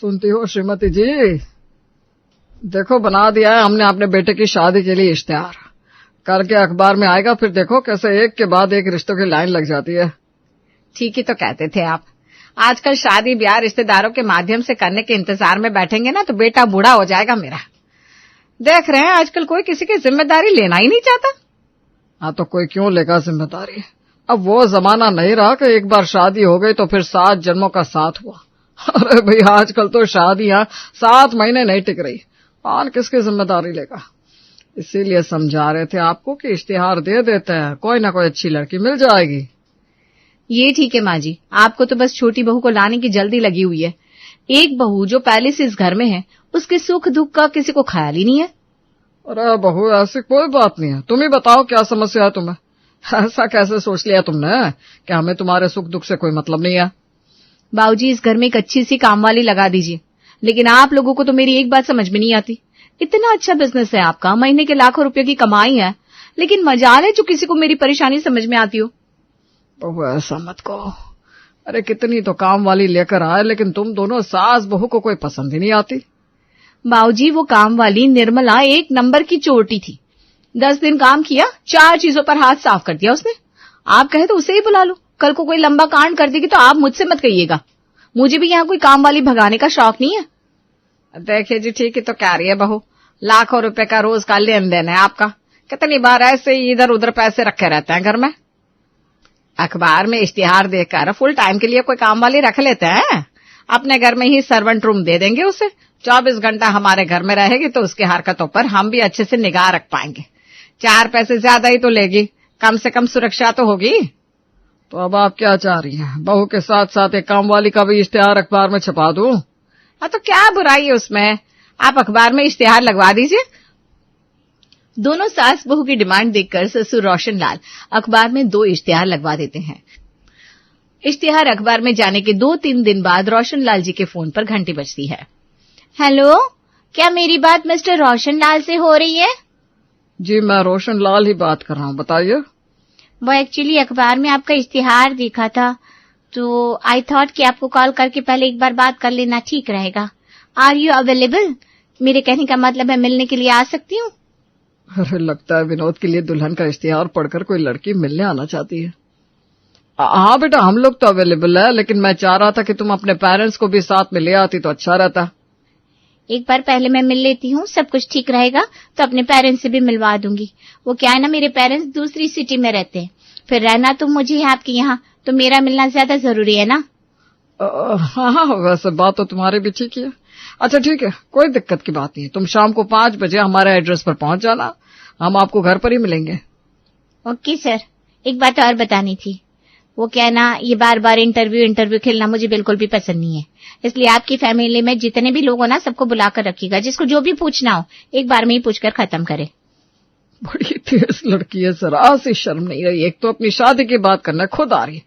सुनती हो श्रीमती जी, देखो बना दिया है हमने अपने बेटे की शादी के लिए इश्तेहार। कल के अखबार में आएगा, फिर देखो कैसे एक के बाद एक रिश्तों की लाइन लग जाती है। ठीक ही तो कहते थे आप। आजकल शादी ब्याह रिश्तेदारों के माध्यम से करने के इंतजार में बैठेंगे ना तो बेटा बूढ़ा हो जाएगा मेरा। देख रहे हैं आजकल कोई किसी की जिम्मेदारी लेना ही नहीं चाहता। हाँ तो कोई क्यों लेगा जिम्मेदारी? अब वो जमाना नहीं रहा कि एक बार शादी हो गई तो फिर 7 जन्मों का साथ हुआ। अरे भाई आजकल तो शादियां 7 महीने नहीं टिक रही। कौन किसकी जिम्मेदारी लेगा? इसीलिए समझा रहे थे आपको कि इश्तिहार दे देते हैं, कोई ना कोई अच्छी लड़की मिल जाएगी। ये ठीक है माँ जी, आपको तो बस छोटी बहू को लाने की जल्दी लगी हुई है। एक बहू जो पहले से इस घर में है, उसके सुख दुख का किसी को ख्याल ही नहीं है। अरे बहू ऐसी कोई बात नहीं है, तुम ही बताओ क्या समस्या है तुम्हें? ऐसा कैसे सोच लिया तुमने कि हमें तुम्हारे सुख दुख से कोई मतलब नहीं है? बाबूजी इस घर में एक अच्छी सी काम वाली लगा दीजिए। लेकिन आप लोगों को तो मेरी एक बात समझ में नहीं आती। इतना अच्छा बिजनेस है आपका, महीने के लाखों रुपए की कमाई है, लेकिन मजाल है जो किसी को मेरी परेशानी समझ में आती हो। बहू ऐसा मत कहो। अरे कितनी तो काम वाली लेकर आए, लेकिन तुम दोनों सास बहू को कोई पसंद ही नहीं आती। बाबूजी वो काम वाली निर्मला एक नंबर की चोटी थी। 10 दिन काम किया, 4 चीजों पर हाथ साफ कर दिया उसने। आप कहे तो उसे ही बुला लो, कल को कोई लंबा कांड कर देगी तो आप मुझसे मत कहिएगा। मुझे भी यहाँ कोई काम वाली भगाने का शौक नहीं है। देखिए जी ठीक ही तो कह रही है बहू, लाखों रुपए का रोज का लेन देन है आपका। कितनी बार ऐसे ही इधर उधर पैसे रखे रहते हैं घर में। अखबार में इश्तिहार देकर फुल टाइम के लिए कोई काम वाली रख लेते हैं। अपने घर में ही सर्वेंट रूम दे देंगे उसे, 24 घंटा हमारे घर में रहेगी तो उसकी हरकतों पर हम भी अच्छे से निगाह रख पाएंगे। 4 पैसे ज्यादा ही तो लेगी, कम से कम सुरक्षा तो होगी। तो अब आप क्या चाह रही हैं? बहू के साथ साथ एक काम वाली का भी इश्तिहार अखबार में छपा दूं? हाँ तो क्या बुराई है उसमें, आप अखबार में इश्तिहार लगवा दीजिए। दोनों सास बहू की डिमांड देखकर ससुर रोशन लाल अखबार में 2 इश्तिहार लगवा देते हैं। इश्तिहार अखबार में जाने के 2-3 दिन बाद रोशन लाल जी के फोन पर घंटी बजती है। हेलो, क्या मेरी बात मिस्टर रोशन लाल से हो रही है? जी मैं रोशन लाल ही बात कर रहा हूँ, बताइए। वो एक्चुअली अखबार में आपका इश्तिहार देखा था तो आई थॉट कि आपको कॉल करके पहले एक बार बात कर लेना ठीक रहेगा। Are you available? मेरे कहने का मतलब है मिलने के लिए आ सकती हूँ? अरे लगता है विनोद के लिए दुल्हन का इश्तिहार पढ़कर कोई लड़की मिलने आना चाहती है। हाँ बेटा हम लोग तो अवेलेबल है, लेकिन मैं चाह रहा था कि तुम अपने पेरेंट्स को भी साथ में ले आती तो अच्छा रहता। एक बार पहले मैं मिल लेती हूँ, सब कुछ ठीक रहेगा तो अपने पेरेंट्स से भी मिलवा दूंगी। वो क्या है ना, मेरे पेरेंट्स दूसरी सिटी में रहते हैं, फिर रहना तो मुझे है आपके यहाँ, तो मेरा मिलना ज्यादा जरूरी है ना। हाँ वैसे बात तो तुम्हारी भी ठीक है। अच्छा ठीक है, कोई दिक्कत की बात नहीं है। तुम शाम को 5 बजे हमारे एड्रेस पर पहुंच जाना, हम आपको घर पर ही मिलेंगे। Okay sir. एक बात और बतानी थी। वो क्या है ना, ये बार बार इंटरव्यू खेलना मुझे बिल्कुल भी पसंद नहीं है। इसलिए आपकी फैमिली में जितने भी लोग हो ना, सबको बुलाकर रखिएगा। जिसको जो भी पूछना हो एक बार में ही पूछकर खत्म करे। बड़ी तेज लड़की है, जरा सी शर्म नहीं रही। एक तो अपनी शादी की बात करना खुद आ रही है,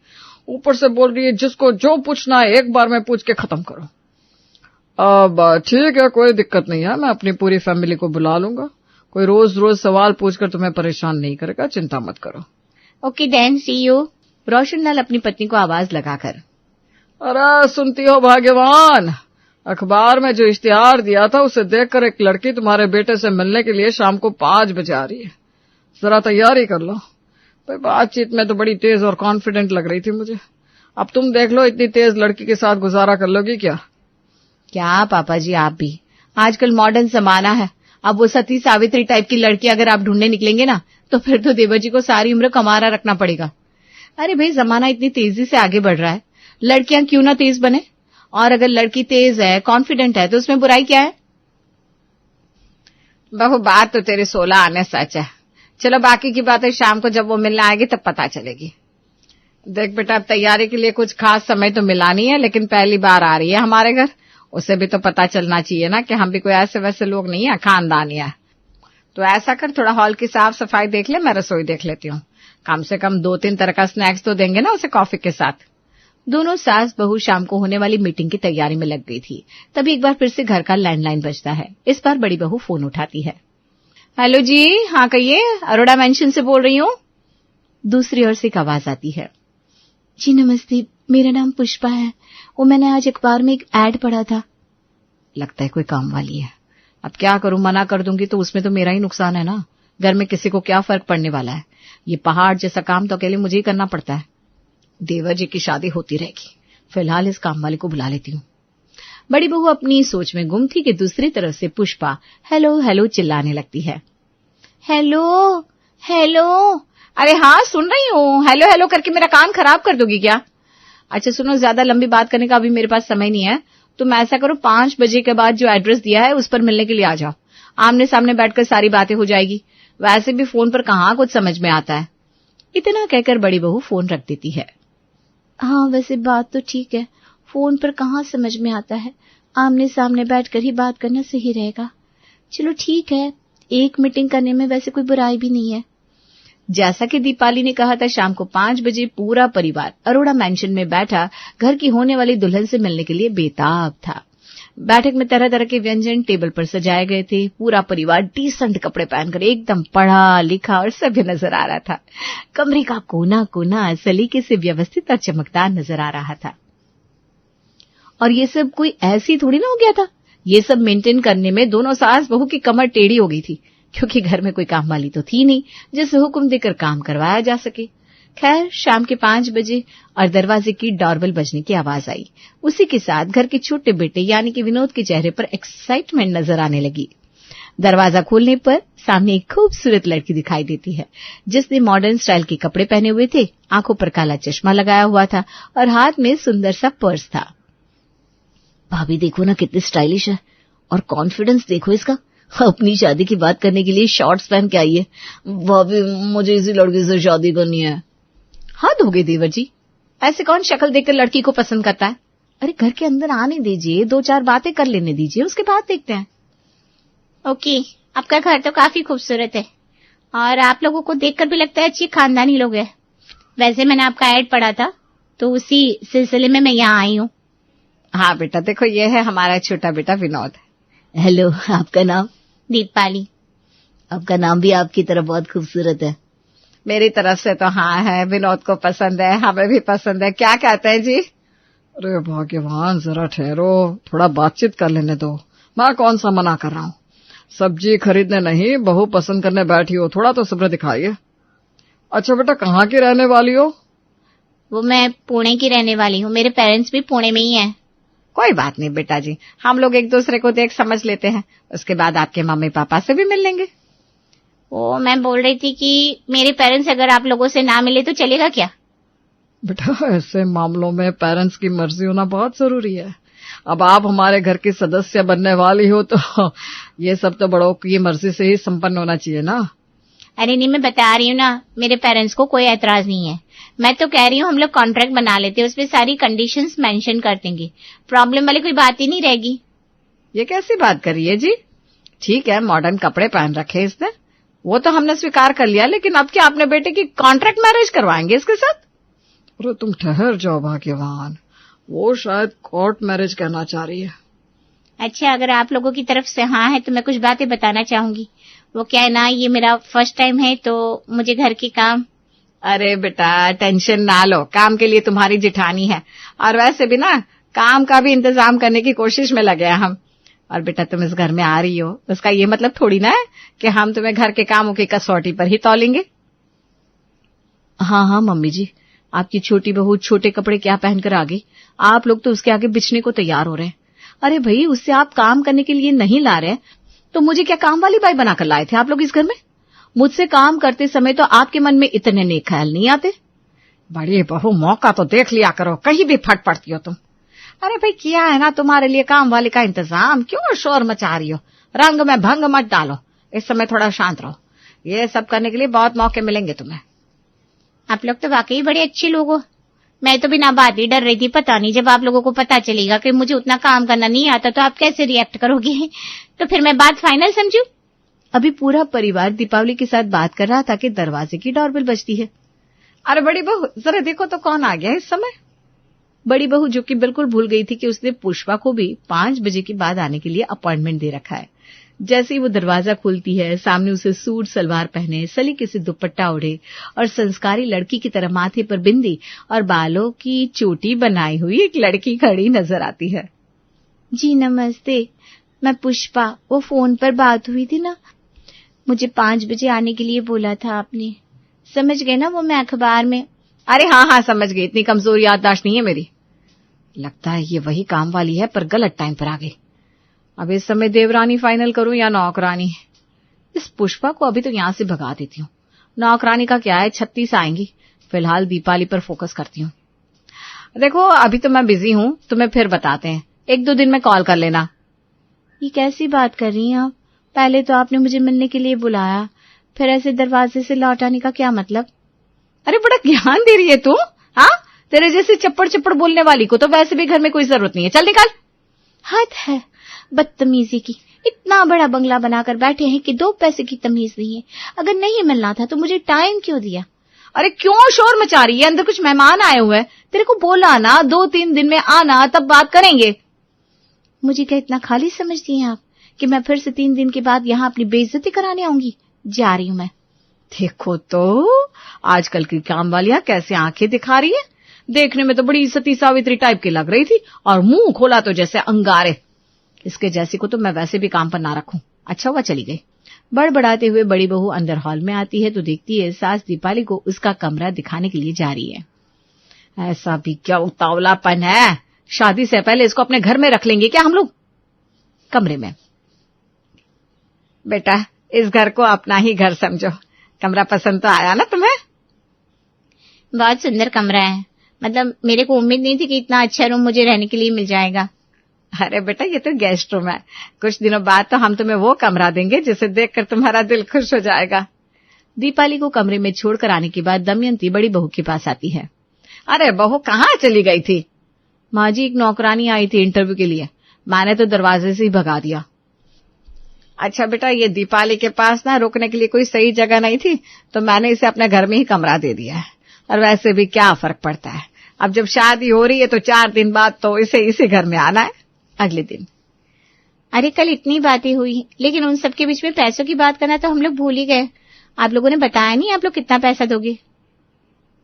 ऊपर से बोल रही है जिसको जो पूछना है एक बार में पूछ के खत्म करो। अब ठीक है, कोई दिक्कत नहीं है, मैं अपनी पूरी फैमिली को बुला लूंगा। कोई रोज रोज सवाल पूछकर तुम्हें परेशान नहीं करेगा, चिंता मत करो। Okay then, see you. Roshanlal अपनी पत्नी को आवाज लगाकर। अरे सुनती हो भाग्यवान, अखबार में जो इश्तिहार दिया था उसे देखकर एक लड़की तुम्हारे बेटे से मिलने के लिए शाम को 5 बजे आ रही है। जरा तैयारी कर लो। भाई बातचीत में तो बड़ी तेज और कॉन्फिडेंट लग रही थी मुझे। अब तुम देख लो इतनी तेज लड़की के साथ गुजारा कर लोगी क्या? क्या पापा जी, आप भी आजकल मॉडर्न जमाना है। अब वो सती सावित्री टाइप की लड़की अगर आप ढूंढने निकलेंगे ना तो फिर तो देवर जी को सारी उम्र कमारा रखना पड़ेगा। अरे भाई जमाना इतनी तेजी से आगे बढ़ रहा है, लड़कियां क्यों ना तेज बने। और अगर लड़की तेज है, कॉन्फिडेंट है तो उसमें बुराई क्या है। बहू बात तो तेरे 16 आने सच है। चलो बाकी की बातें शाम को जब वो मिलने आएगी तब पता चलेगी। देख बेटा, अब तैयारी के लिए कुछ खास समय तो मिला नहीं है, लेकिन पहली बार आ रही है हमारे घर, उसे भी तो पता चलना चाहिए ना कि हम भी कोई ऐसे वैसे लोग नहीं है, खानदानी है। तो ऐसा कर, थोड़ा हॉल की साफ सफाई देख ले, मैं रसोई देख लेती हूँ। कम से कम 2-3 तरह का स्नैक्स तो देंगे ना उसे कॉफी के साथ। दोनों सास बहू शाम को होने वाली मीटिंग की तैयारी में लग गई थी। तभी एक बार फिर से घर का लैंडलाइन बजता है। इस बार बड़ी बहू फोन उठाती है। हेलो जी, हाँ कहिए, अरोड़ा मेंशन से बोल रही हूँ। दूसरी ओर से एक आवाज आती है। जी नमस्ते, मेरा नाम पुष्पा है। वो मैंने आज अखबार में एक एड पढ़ा था। लगता है कोई काम वाली है। अब क्या करूं, मना कर दूंगी तो उसमें तो मेरा ही नुकसान है ना। घर में किसी को क्या फर्क पड़ने वाला है। ये पहाड़ जैसा काम तो अकेले मुझे ही करना पड़ता है। देवर जी की शादी होती रहेगी, फिलहाल इस काम वाले को बुला लेती हूँ। बड़ी बहू अपनी सोच में गुम थी कि दूसरी तरफ से पुष्पा हेलो हेलो चिल्लाने लगती है। हेलो हेलो, अरे हाँ सुन रही हूँ। हेलो हेलो करके मेरा कान खराब कर दोगी क्या? अच्छा सुनो, ज्यादा लंबी बात करने का अभी मेरे पास समय नहीं है। तुम ऐसा करो, 5 बजे के बाद जो एड्रेस दिया है उस पर मिलने के लिए आ जाओ। आमने सामने बैठकर सारी बातें हो जाएगी। वैसे भी फोन पर कहाँ कुछ समझ में आता है। इतना कहकर बड़ी बहू फोन रख देती है। हाँ वैसे बात तो ठीक है, फोन पर कहाँ समझ में आता है, आमने सामने बैठकर ही बात करना सही रहेगा। चलो ठीक है, एक मीटिंग करने में वैसे कोई बुराई भी नहीं है। जैसा कि दीपाली ने कहा था, शाम को 5 बजे पूरा परिवार अरोड़ा मैंशन में बैठा घर की होने वाली दुल्हन से मिलने के लिए बेताब था। बैठक में तरह तरह के व्यंजन टेबल पर सजाए गए थे। पूरा परिवार डिसेंट कपड़े पहनकर एकदम पढ़ा लिखा और सभ्य नजर आ रहा था। कमरे का कोना कोना सलीके से व्यवस्थित और चमकदार नजर आ रहा था। और ये सब कोई ऐसी थोड़ी ना हो गया था। ये सब मेंटेन करने में दोनों सास बहू की कमर टेढ़ी हो गई थी, क्योंकि घर में कोई काम वाली तो थी नहीं जिससे हुक्म देकर काम करवाया जा सके। खैर शाम के 5 बजे और दरवाजे की डोरबेल बजने की आवाज आई। उसी के साथ घर के छोटे बेटे यानी कि विनोद के चेहरे पर एक्साइटमेंट नजर आने लगी। दरवाजा खोलने पर सामने एक खूबसूरत लड़की दिखाई देती है, जिसने मॉडर्न स्टाइल के कपड़े पहने हुए थे, आंखों पर काला चश्मा लगाया हुआ था और हाथ में सुंदर सा पर्स था। भाभी देखो ना कितनी स्टाइलिश है, और कॉन्फिडेंस देखो इसका। अपनी शादी की बात करने के लिए शॉर्ट्स पहन के आई है। भाभी मुझे इसी लड़की से शादी करनी है। हद हो गई देवर जी, ऐसे कौन शक्ल देखकर लड़की को पसंद करता है? अरे घर के अंदर आने दीजिए, 2-4 बातें कर लेने दीजिए, उसके बाद देखते हैं। ओके, आपका घर तो काफी खूबसूरत है और आप लोगों को देखकर भी लगता है अच्छी खानदानी लोग हैं। वैसे मैंने आपका ऐड पढ़ा था तो उसी सिलसिले में मैं यहाँ आई हूँ। हाँ बेटा, देखो ये है हमारा छोटा बेटा विनोद। हेलो, आपका नाम? दीपाली। आपका नाम भी आपकी तरह बहुत खूबसूरत है। मेरी तरफ से तो हाँ है, विनोद को पसंद है, हमें भी पसंद है। क्या कहते हैं जी? अरे भाग्यवान, जरा ठहरो, थोड़ा बातचीत कर लेने दो। मैं कौन सा मना कर रहा हूँ। सब्जी खरीदने नहीं, बहू पसंद करने बैठी हो, थोड़ा तो सब्र दिखाइए। अच्छा बेटा, कहाँ की रहने वाली हो? वो मैं पुणे की रहने वाली हूँ, मेरे पेरेंट्स भी पुणे में ही हैं। कोई बात नहीं बेटा जी, हम लोग एक दूसरे को देख समझ लेते हैं, उसके बाद आपके मम्मी पापा से भी मिल लेंगे। वो मैं बोल रही थी कि मेरे पेरेंट्स अगर आप लोगों से ना मिले तो चलेगा क्या? बेटा ऐसे मामलों में पेरेंट्स की मर्जी होना बहुत जरूरी है। अब आप हमारे घर की सदस्य बनने वाली हो तो ये सब तो बड़ों की मर्जी से ही संपन्न होना चाहिए ना। अरे नहीं, मैं बता रही हूँ ना, मेरे पेरेंट्स को कोई ऐतराज नहीं है। मैं तो कह रही हूँ हम लोग कॉन्ट्रैक्ट बना लेते हैं, उसमें सारी कंडीशंस मेंशन कर देंगे, प्रॉब्लम वाली कोई बात ही नहीं रहेगी। ये कैसी बात कर रही है जी? ठीक है, मॉडर्न कपड़े पहन रखे इसने, वो तो हमने स्वीकार कर लिया, लेकिन अब क्या अपने बेटे की कॉन्ट्रैक्ट मैरिज करवाएंगे इसके साथ? अरे तुम ठहर जाओ भाग्यवान, वो शायद कोर्ट मैरिज कहना चाह रही है। अच्छा, अगर आप लोगों की तरफ से हाँ है तो मैं कुछ बातें बताना चाहूंगी। वो क्या है ना, ये मेरा फर्स्ट टाइम है तो मुझे घर के काम। अरे बेटा टेंशन ना लो, काम के लिए तुम्हारी जिठानी है, और वैसे भी ना काम का भी इंतजाम करने की कोशिश में लगे हैं हम। और बेटा तुम इस घर में आ रही हो, उसका ये मतलब थोड़ी ना है कि हम तुम्हें घर के कामों की कसौटी पर ही तौलेंगे। हाँ हाँ मम्मी जी, आपकी छोटी बहू छोटे कपड़े क्या पहनकर आ गई, आप लोग तो उसके आगे बिछने को तैयार हो रहे हैं। अरे भाई, उससे आप काम करने के लिए नहीं ला रहे तो मुझे क्या काम वाली बाई बनाकर लाए थे आप लोग इस घर में? मुझसे काम करते समय तो आपके मन में इतने नेक ख्याल नहीं आते। बड़ी बहू, मौका तो देख लिया करो, कहीं भी फट पड़ती हो तुम। अरे भाई किया है ना तुम्हारे लिए काम वाले का इंतजाम, क्यों शोर मचा रही हो? रंग में भंग मत डालो, इस समय थोड़ा शांत रहो। ये सब करने के लिए बहुत मौके मिलेंगे तुम्हें। आप लोग तो वाकई बड़े अच्छे लोग हो। मैं तो बिना बात ही डर रही थी, पता नहीं जब आप लोगों को पता चलेगा कि मुझे उतना काम करना नहीं आता तो आप कैसे रिएक्ट करोगे। तो फिर मैं बात फाइनल समझूं? अभी पूरा परिवार दीपावली के साथ बात कर रहा था कि दरवाजे की डोरबेल बजती है। अरे बड़ी बहू, जरा देखो तो कौन आ गया इस समय। बड़ी बहू जो कि बिल्कुल भूल गई थी कि उसने पुष्पा को भी 5 बजे के बाद आने के लिए अपॉइंटमेंट दे रखा है। जैसे ही वो दरवाजा खोलती है, सामने उसे सूट सलवार पहने, सलीके से दुपट्टा ओढ़े और संस्कारी लड़की की तरह माथे पर बिंदी और बालों की चोटी बनाई हुई एक लड़की खड़ी नजर आती है। जी नमस्ते, मैं पुष्पा। वो फोन पर बात हुई थी ना, मुझे 5 बजे आने के लिए बोला था आपने। समझ गए ना, वो मैं अखबार में। अरे हाँ समझ गई, इतनी कमजोर याददाश्त नहीं है मेरी। लगता है ये वही काम वाली है, पर गलत टाइम पर आ गई। अब इस समय देवरानी फाइनल करूं या नौकरानी? इस पुष्पा को अभी तो यहां से भगा देती हूँ। नौकरानी का क्या है, 36 आएंगी। फिलहाल दीपाली पर फोकस करती हूँ। देखो अभी तो मैं बिजी हूँ, तुम्हें फिर बताते हैं, 1-2 दिन में कॉल कर लेना। ये कैसी बात कर रही हैं आप? पहले तो आपने मुझे मिलने के लिए बुलाया, फिर ऐसे दरवाजे से लौट आने का क्या मतलब? अरे बड़ा ज्ञान दे रही है तू। हाँ, तेरे जैसे चप्पड़ चप्पड़ बोलने वाली को तो वैसे भी घर में कोई जरूरत नहीं है। चल निकाल। हद है बदतमीजी की। इतना बड़ा बंगला बनाकर बैठे हैं कि 2 पैसे की तमीज नहीं है। अगर नहीं मिलना था तो मुझे टाइम क्यों दिया? अरे क्यों शोर मचा रही है? अंदर कुछ मेहमान आए हुए हैं। तेरे को बोला ना 2-3 दिन में आना, तब बात करेंगे। मुझे क्या इतना खाली समझती हैं आप कि मैं फिर से 3 दिन के बाद यहाँ अपनी बेइज्जती कराने आऊंगी? जा रही हूं मैं। देखो तो आजकल की काम वालियां कैसे आंखें दिखा रही है। देखने में तो बड़ी सती सावित्री टाइप की लग रही थी, और मुंह खोला तो जैसे अंगारे। इसके जैसी को तो मैं वैसे भी काम पर ना रखूं। अच्छा हुआ चली गई। बड़बड़ाते हुए बड़ी बहू अंदर हॉल में आती है तो देखती है सास दीपाली को उसका कमरा दिखाने के लिए जा रही है। ऐसा भी क्या उतावलापन है? शादी से पहले इसको अपने घर में रख लेंगे क्या हम लोग? कमरे में। बेटा इस घर को अपना ही घर समझो। कमरा पसंद तो आया ना तुम्हें? बहुत सुंदर कमरा है। मतलब मेरे को उम्मीद नहीं थी कि इतना अच्छा रूम मुझे रहने के लिए मिल जाएगा। अरे बेटा ये तो गेस्ट रूम है। कुछ दिनों बाद तो हम तुम्हें वो कमरा देंगे जिसे देखकर तुम्हारा दिल खुश हो जाएगा। दीपाली को कमरे में छोड़कर आने के बाद दमयंती बड़ी बहू के पास आती है। अरे बहू कहाँ चली गई थी? माँ जी एक नौकरानी आई थी इंटरव्यू के लिए, मैंने तो दरवाजे से ही भगा दिया। अच्छा बेटा, ये दीपाली के पास ना रुकने के लिए कोई सही जगह नहीं थी, तो मैंने इसे अपने घर में ही कमरा दे दिया है। और वैसे भी क्या फर्क पड़ता है, अब जब शादी हो रही है तो 4 दिन बाद तो इसे इसी घर में आना है। अगले दिन। अरे कल इतनी बातें हुई, लेकिन उन सबके बीच में पैसों की बात करना तो हम लोग भूल ही गए। आप लोगों ने बताया नहीं आप लोग कितना पैसा दोगे?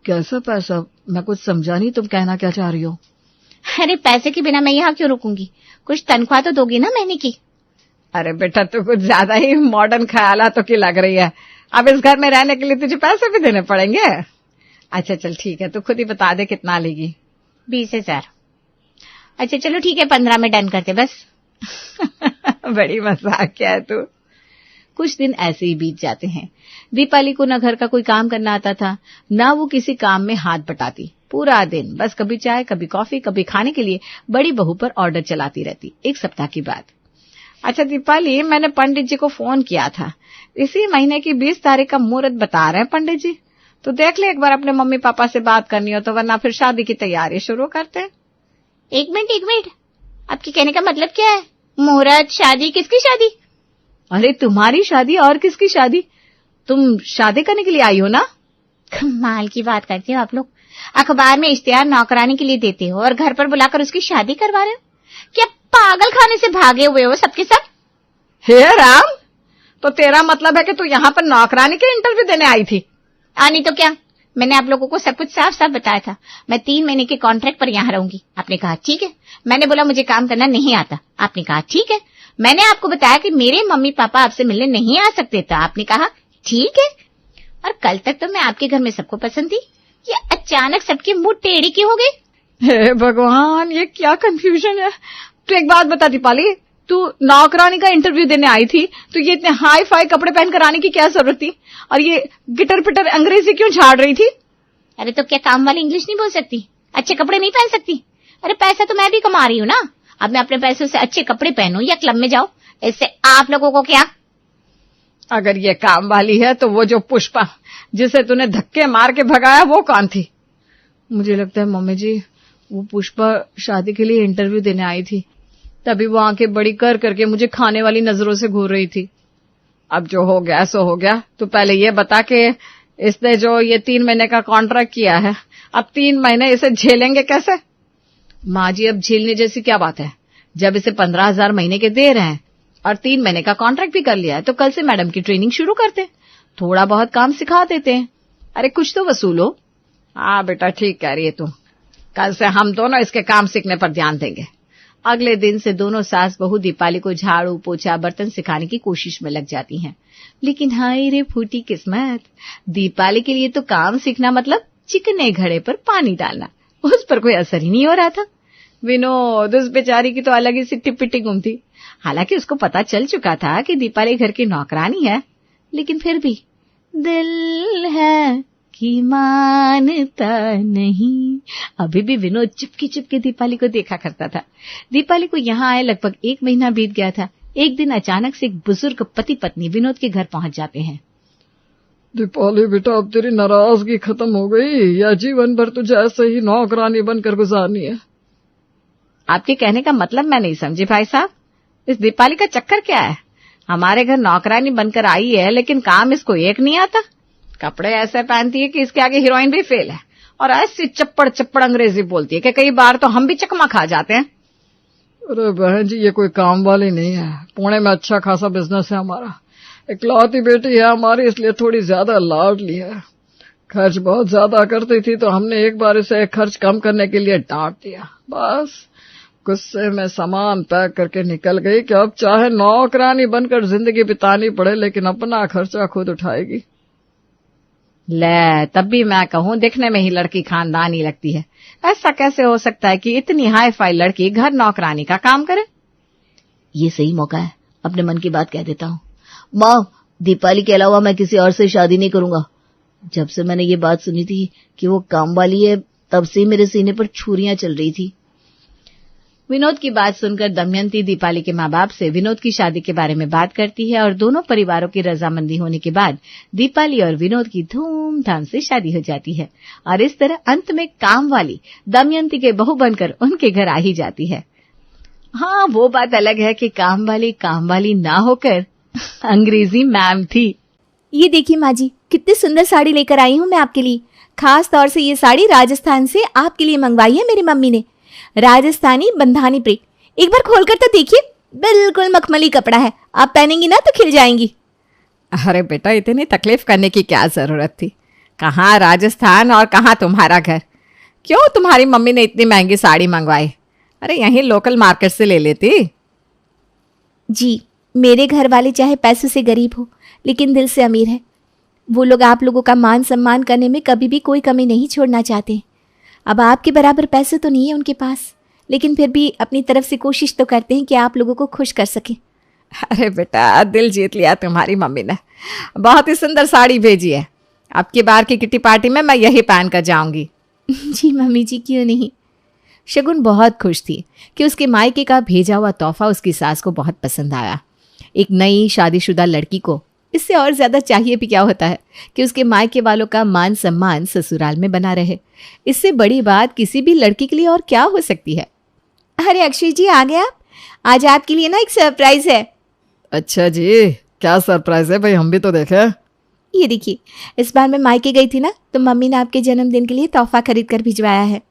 कैसा पैसा? मैं कुछ समझा नहीं, तुम कहना क्या चाह रही हो? अरे पैसे के बिना मैं यहाँ क्यों रुकूंगी? कुछ तनख्वाह तो दोगे ना महीने की? अरे बेटा तू कुछ ज्यादा ही मॉडर्न ख्यालातों की लग रही है। अब इस घर में रहने के लिए तुझे पैसे भी देने पड़ेंगे। अच्छा चल ठीक है, तू खुद ही बता दे कितना लेगी। 20,000। अच्छा चलो ठीक है, 15 में डन करते बस। बड़ी मजाकिया है तू। कुछ दिन ऐसे ही बीत जाते हैं। दीपाली को न घर का कोई काम करना आता था, न वो किसी काम में हाथ बटाती। पूरा दिन बस कभी चाय कभी कॉफी कभी खाने के लिए बड़ी बहू पर ऑर्डर चलाती रहती। 1 सप्ताह की बात। अच्छा दीपाली, मैंने पंडित जी को फोन किया था, इसी महीने की 20 तारीख का मुहूर्त बता रहे हैं पंडित जी। तो देख ले एक बार अपने मम्मी पापा से बात करनी हो तो, वरना फिर शादी की तैयारी शुरू करते हैं। 1 मिनट, आपके कहने का मतलब क्या है? मुहूर्त, शादी? किसकी शादी? अरे तुम्हारी शादी, और किसकी शादी? तुम शादी करने के लिए आई हो ना? कमाल की बात करते हो आप लोग। अखबार में इश्तिहार नौकरानी के लिए देते हो और घर पर बुलाकर उसकी शादी करवा रहे हो। क्या पागल खाने से भागे हुए हो सबके सब? हे राम, तो तेरा मतलब है कि तू यहाँ पर नौकरानी के इंटरव्यू देने आई थी? नहीं तो क्या, मैंने आप लोगों को सब कुछ साफ साफ बताया था। मैं 3 महीने के कॉन्ट्रैक्ट पर यहाँ रहूंगी। आपने कहा ठीक है। मैंने बोला मुझे काम करना नहीं आता। आपने कहा ठीक है। मैंने आपको बताया कि मेरे मम्मी पापा आपसे मिलने नहीं आ सकते थे। आपने कहा ठीक है। और कल तक तो मैं आपके घर में सबको पसंद थी, ये अचानक सबके मुंह टेढ़े क्यों हो गए? हे भगवान, ये क्या कंफ्यूजन है। तू एक बात बता दीपाली, तू नौकरानी का इंटरव्यू देने आई थी तो ये इतने हाई फाई कपड़े पहनकर आने की क्या जरूरत थी? और ये गिटर पिटर अंग्रेजी क्यों झाड़ रही थी? अरे तो क्या काम वाली इंग्लिश नहीं बोल सकती? अच्छे कपड़े नहीं पहन सकती? अरे पैसा तो मैं भी कमा रही हूँ ना। अब मैं अपने पैसों से अच्छे कपड़े पहनूं या क्लब में जाऊं, इससे आप लोगों को क्या? अगर ये काम वाली है तो वो जो पुष्पा जिसे तूने धक्के मार के भगाया वो कौन थी? मुझे लगता है मम्मी जी वो पुष्पा शादी के लिए इंटरव्यू देने आई थी, तभी वो आंखें बड़ी कर करके मुझे खाने वाली नजरों से घूर रही थी। अब जो हो गया सो हो गया। तू पहले ये बता कि इसने जो ये 3 महीने का कॉन्ट्रैक्ट किया है, अब 3 महीने इसे झेलेंगे कैसे? माँ जी अब झेलने जैसी क्या बात है? जब इसे 15,000 महीने के दे रहे हैं और 3 महीने का कॉन्ट्रैक्ट भी कर लिया है, तो कल से मैडम की ट्रेनिंग शुरू करते, थोड़ा बहुत काम सिखा देते हैं। अरे कुछ तो वसूलो। हाँ बेटा ठीक कह रही है तू, कल से हम दोनों इसके काम सीखने पर ध्यान देंगे। अगले दिन से दोनों सास बहू दीपाली को झाड़ू पोछा बर्तन सिखाने की कोशिश में लग जाती हैं। लेकिन हाय रे फूटी किस्मत, दीपाली के लिए तो काम सीखना मतलब चिकने घड़े पर पानी डालना। उस पर कोई असर ही नहीं हो रहा था। विनोद, उस बेचारी की तो अलग ही सिट्टी पिट्टी गुम थी। हालांकि उसको पता चल चुका था कि दीपाली घर की नौकरानी है, लेकिन फिर भी दिल है कि मानता नहीं। अभी भी विनोद चुपके चुपके दीपाली को देखा करता था। दीपाली को यहाँ आए लगभग 1 महीना बीत गया था। एक दिन अचानक से एक बुजुर्ग पति पत्नी विनोद के घर पहुंच जाते हैं। दीपाली बेटा, अब तेरी नाराजगी खत्म हो गई या जीवन भर तुझे ऐसे ही नौकरानी बनकर गुजारनी है? आपके कहने का मतलब मैं नहीं समझी भाई साहब। इस दीपाली का चक्कर क्या है? हमारे घर नौकरानी बनकर आई है, लेकिन काम इसको एक नहीं आता। कपड़े ऐसे पहनती है कि इसके आगे हीरोइन भी फेल है, और ऐसी चप्पड़ चप्पड़ अंग्रेजी बोलती है कि कई बार तो हम भी चकमा खा जाते हैं। अरे बहन जी, ये कोई काम वाली नहीं है। पुणे में अच्छा खासा बिजनेस है हमारा। इकलौती बेटी है हमारी, इसलिए थोड़ी ज्यादा लाडली है। खर्च बहुत ज्यादा करती थी तो हमने एक बार इसे खर्च कम करने के लिए डांट दिया। बस गुस्से में सामान पैक करके निकल गई कि अब चाहे नौकरानी बनकर जिंदगी बितानी पड़े, लेकिन अपना खर्चा खुद उठाएगी। ले, तब भी मैं कहूं दिखने में ही लड़की खानदानी लगती है। ऐसा कैसे हो सकता है कि इतनी हाई फाई लड़की घर नौकरानी का काम करे? ये सही मौका है, अपने मन की बात कह देता हूँ। माँ, दीपाली के अलावा मैं किसी और से शादी नहीं करूंगा। जब से मैंने ये बात सुनी थी कि वो काम वाली है, तब से मेरे सीने पर छुरियां चल रही थी। विनोद की बात सुनकर दमयंती दीपाली के माँ बाप से विनोद की शादी के बारे में बात करती है और दोनों परिवारों की रजामंदी होने के बाद दीपाली और विनोद की धूमधाम से शादी हो जाती है। और इस तरह अंत में काम वाली दमयंती के बहू बनकर उनके घर आ ही जाती है। हाँ, वो बात अलग है कि काम वाली ना होकर अंग्रेजी मैम थी। ये देखिए माँ जी, कितनी सुंदर साड़ी लेकर आई हूँ मैं आपके लिए। खास तौर से ये साड़ी राजस्थान से आपके लिए मंगवाई है मेरी मम्मी ने। राजस्थानी बंधानी प्रिंट। एक बार खोलकर तो देखिए, बिल्कुल मखमली कपड़ा है। आप पहनेंगी ना तो खिल जाएंगी। अरे बेटा, इतनी तकलीफ करने की क्या जरूरत थी? कहाँ राजस्थान और कहाँ तुम्हारा घर? क्यों तुम्हारी मम्मी ने इतनी महंगी साड़ी मंगवाई? अरे यहीं लोकल मार्केट से ले लेती। जी, मेरे घर वाले चाहे पैसों से गरीब हो, लेकिन दिल से अमीर है। वो लोग आप लोगों का मान सम्मान करने में कभी भी कोई कमी नहीं छोड़ना चाहते। अब आपके बराबर पैसे तो नहीं है उनके पास, लेकिन फिर भी अपनी तरफ से कोशिश तो करते हैं कि आप लोगों को खुश कर सकें। अरे बेटा, दिल जीत लिया तुम्हारी मम्मी ने। बहुत ही सुंदर साड़ी भेजी है। अब की बार की किटी पार्टी में मैं यही पहन कर जाऊंगी। जी मम्मी जी, क्यों नहीं। शगुन बहुत खुश थी कि उसके मायके का भेजा हुआ तोहफा उसकी सास को बहुत पसंद आया। एक नई शादीशुदा लड़की को इससे और ज्यादा चाहिए भी क्या होता है कि उसके मायके वालों का मान सम्मान ससुराल में बना रहे। इससे बड़ी बात किसी भी लड़की के लिए और क्या हो सकती है। अरे अक्षय जी, आ गए आप। आज आपके लिए ना एक सरप्राइज है। अच्छा जी, क्या सरप्राइज है भाई? हम भी तो देखे। ये देखिए, इस बार मैं मायके गई थी ना, तो मम्मी ने आपके जन्मदिन के लिए तोहफा खरीद कर भिजवाया है।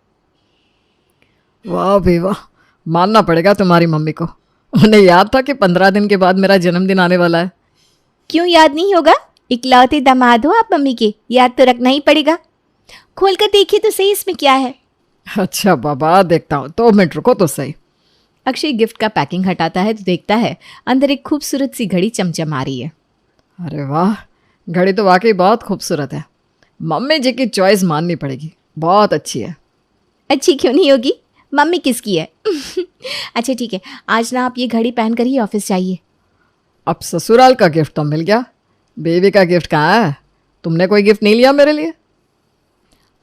वाह भाई वाह, मानना पड़ेगा तुम्हारी मम्मी को। उन्हें याद था कि 15 दिन के बाद मेरा जन्मदिन आने वाला है। क्यों याद नहीं होगा? इकलौते दामाद हो आप मम्मी के, याद तो रखना ही पड़ेगा। खोलकर देखिए तो सही इसमें क्या है। अच्छा बाबा, देखता हूँ। 2 मिनट रुको तो सही। अक्षय गिफ्ट का पैकिंग हटाता है तो देखता है अंदर एक खूबसूरत सी घड़ी चमचमा रही है। अरे वाह, घड़ी तो वाकई बहुत खूबसूरत है। मम्मी जी की चॉइस माननी पड़ेगी, बहुत अच्छी है। अच्छी क्यों नहीं होगी? मम्मी किसकी है? अच्छा ठीक है, आज ना आप ये घड़ी पहनकर ही ऑफिस जाइए। अब ससुराल का गिफ्ट तो मिल गया, बेबी का गिफ्ट कहाँ है? तुमने कोई गिफ्ट नहीं लिया मेरे लिए?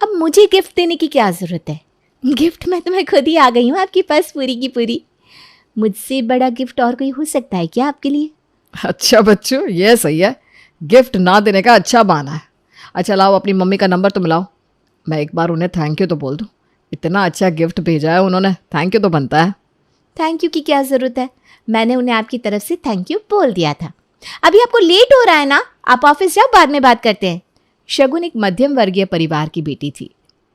अब मुझे गिफ्ट देने की क्या जरूरत है? गिफ्ट में तो मैं खुद ही आ गई हूँ आपके पास पूरी की पूरी। मुझसे बड़ा गिफ्ट और कोई हो सकता है क्या आपके लिए? अच्छा बच्चों, ये सही है। गिफ्ट ना देने का अच्छा बहाना है। अच्छा लाओ, अपनी मम्मी का नंबर तो मिलाओ, मैं एक बार उन्हें थैंक यू तो बोल दूँ। इतना अच्छा गिफ्ट भेजा है उन्होंने, थैंक यू तो बनता है। थैंक यू की क्या जरूरत है? मैंने उन्हें आपकी तरफ से थैंक यू बोल दिया था। अभी आपको लेट हो रहा है ना, आप ऑफिस जाओ, बाद में बात करते हैं। शगुन एक मध्यम वर्गीय परिवार की बेटी थी,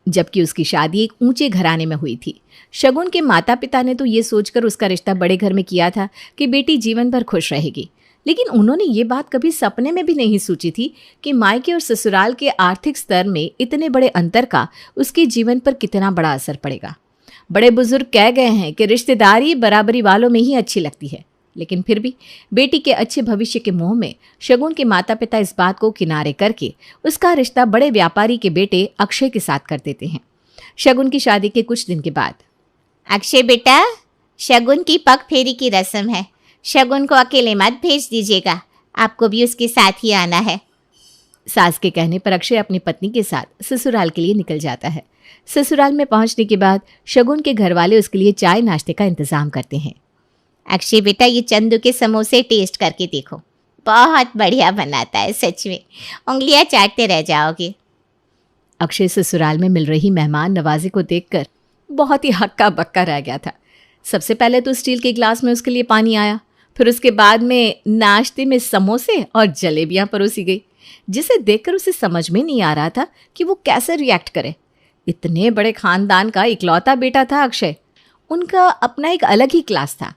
जबकि उसकी शादी एक ऊंचे घराने में हुई थी। शगुन के माता पिता ने तो ये सोचकर उसका रिश्ता बड़े घर में किया था कि बेटी जीवन भर खुश रहेगी, लेकिन उन्होंने ये बात कभी सपने में भी नहीं सोची थी कि मायके और ससुराल के आर्थिक स्तर में इतने बड़े अंतर का उसके जीवन पर कितना बड़ा असर पड़ेगा। बड़े बुजुर्ग कह गए हैं कि रिश्तेदारी बराबरी वालों में ही अच्छी लगती है, लेकिन फिर भी बेटी के अच्छे भविष्य के मोह में शगुन के माता पिता इस बात को किनारे करके उसका रिश्ता बड़े व्यापारी के बेटे अक्षय के साथ कर देते हैं। शगुन की शादी के कुछ दिन के बाद, अक्षय बेटा, शगुन की पग फेरी की रस्म है, शगुन को अकेले मत भेज दीजिएगा, आपको भी उसके साथ ही आना है। सास के कहने पर अक्षय अपनी पत्नी के साथ ससुराल के लिए निकल जाता है। ससुराल में पहुंचने के बाद शगुन के घर वाले उसके लिए चाय नाश्ते का इंतजाम करते हैं। अक्षय बेटा, ये चंदू के समोसे टेस्ट करके देखो, बहुत बढ़िया बनाता है, सच में उंगलियां चाटते रह जाओगे। अक्षय ससुराल में मिल रही मेहमान नवाजी को देखकर बहुत ही हक्का बक्का रह गया था। सबसे पहले तो स्टील के ग्लास में उसके लिए पानी आया, फिर उसके बाद में नाश्ते में समोसे और जलेबियां परोसी गई, जिसे देखकर उसे समझ में नहीं आ रहा था कि वो कैसे रिएक्ट करे। इतने बड़े खानदान का इकलौता बेटा था अक्षय। उनका अपना एक अलग ही क्लास था।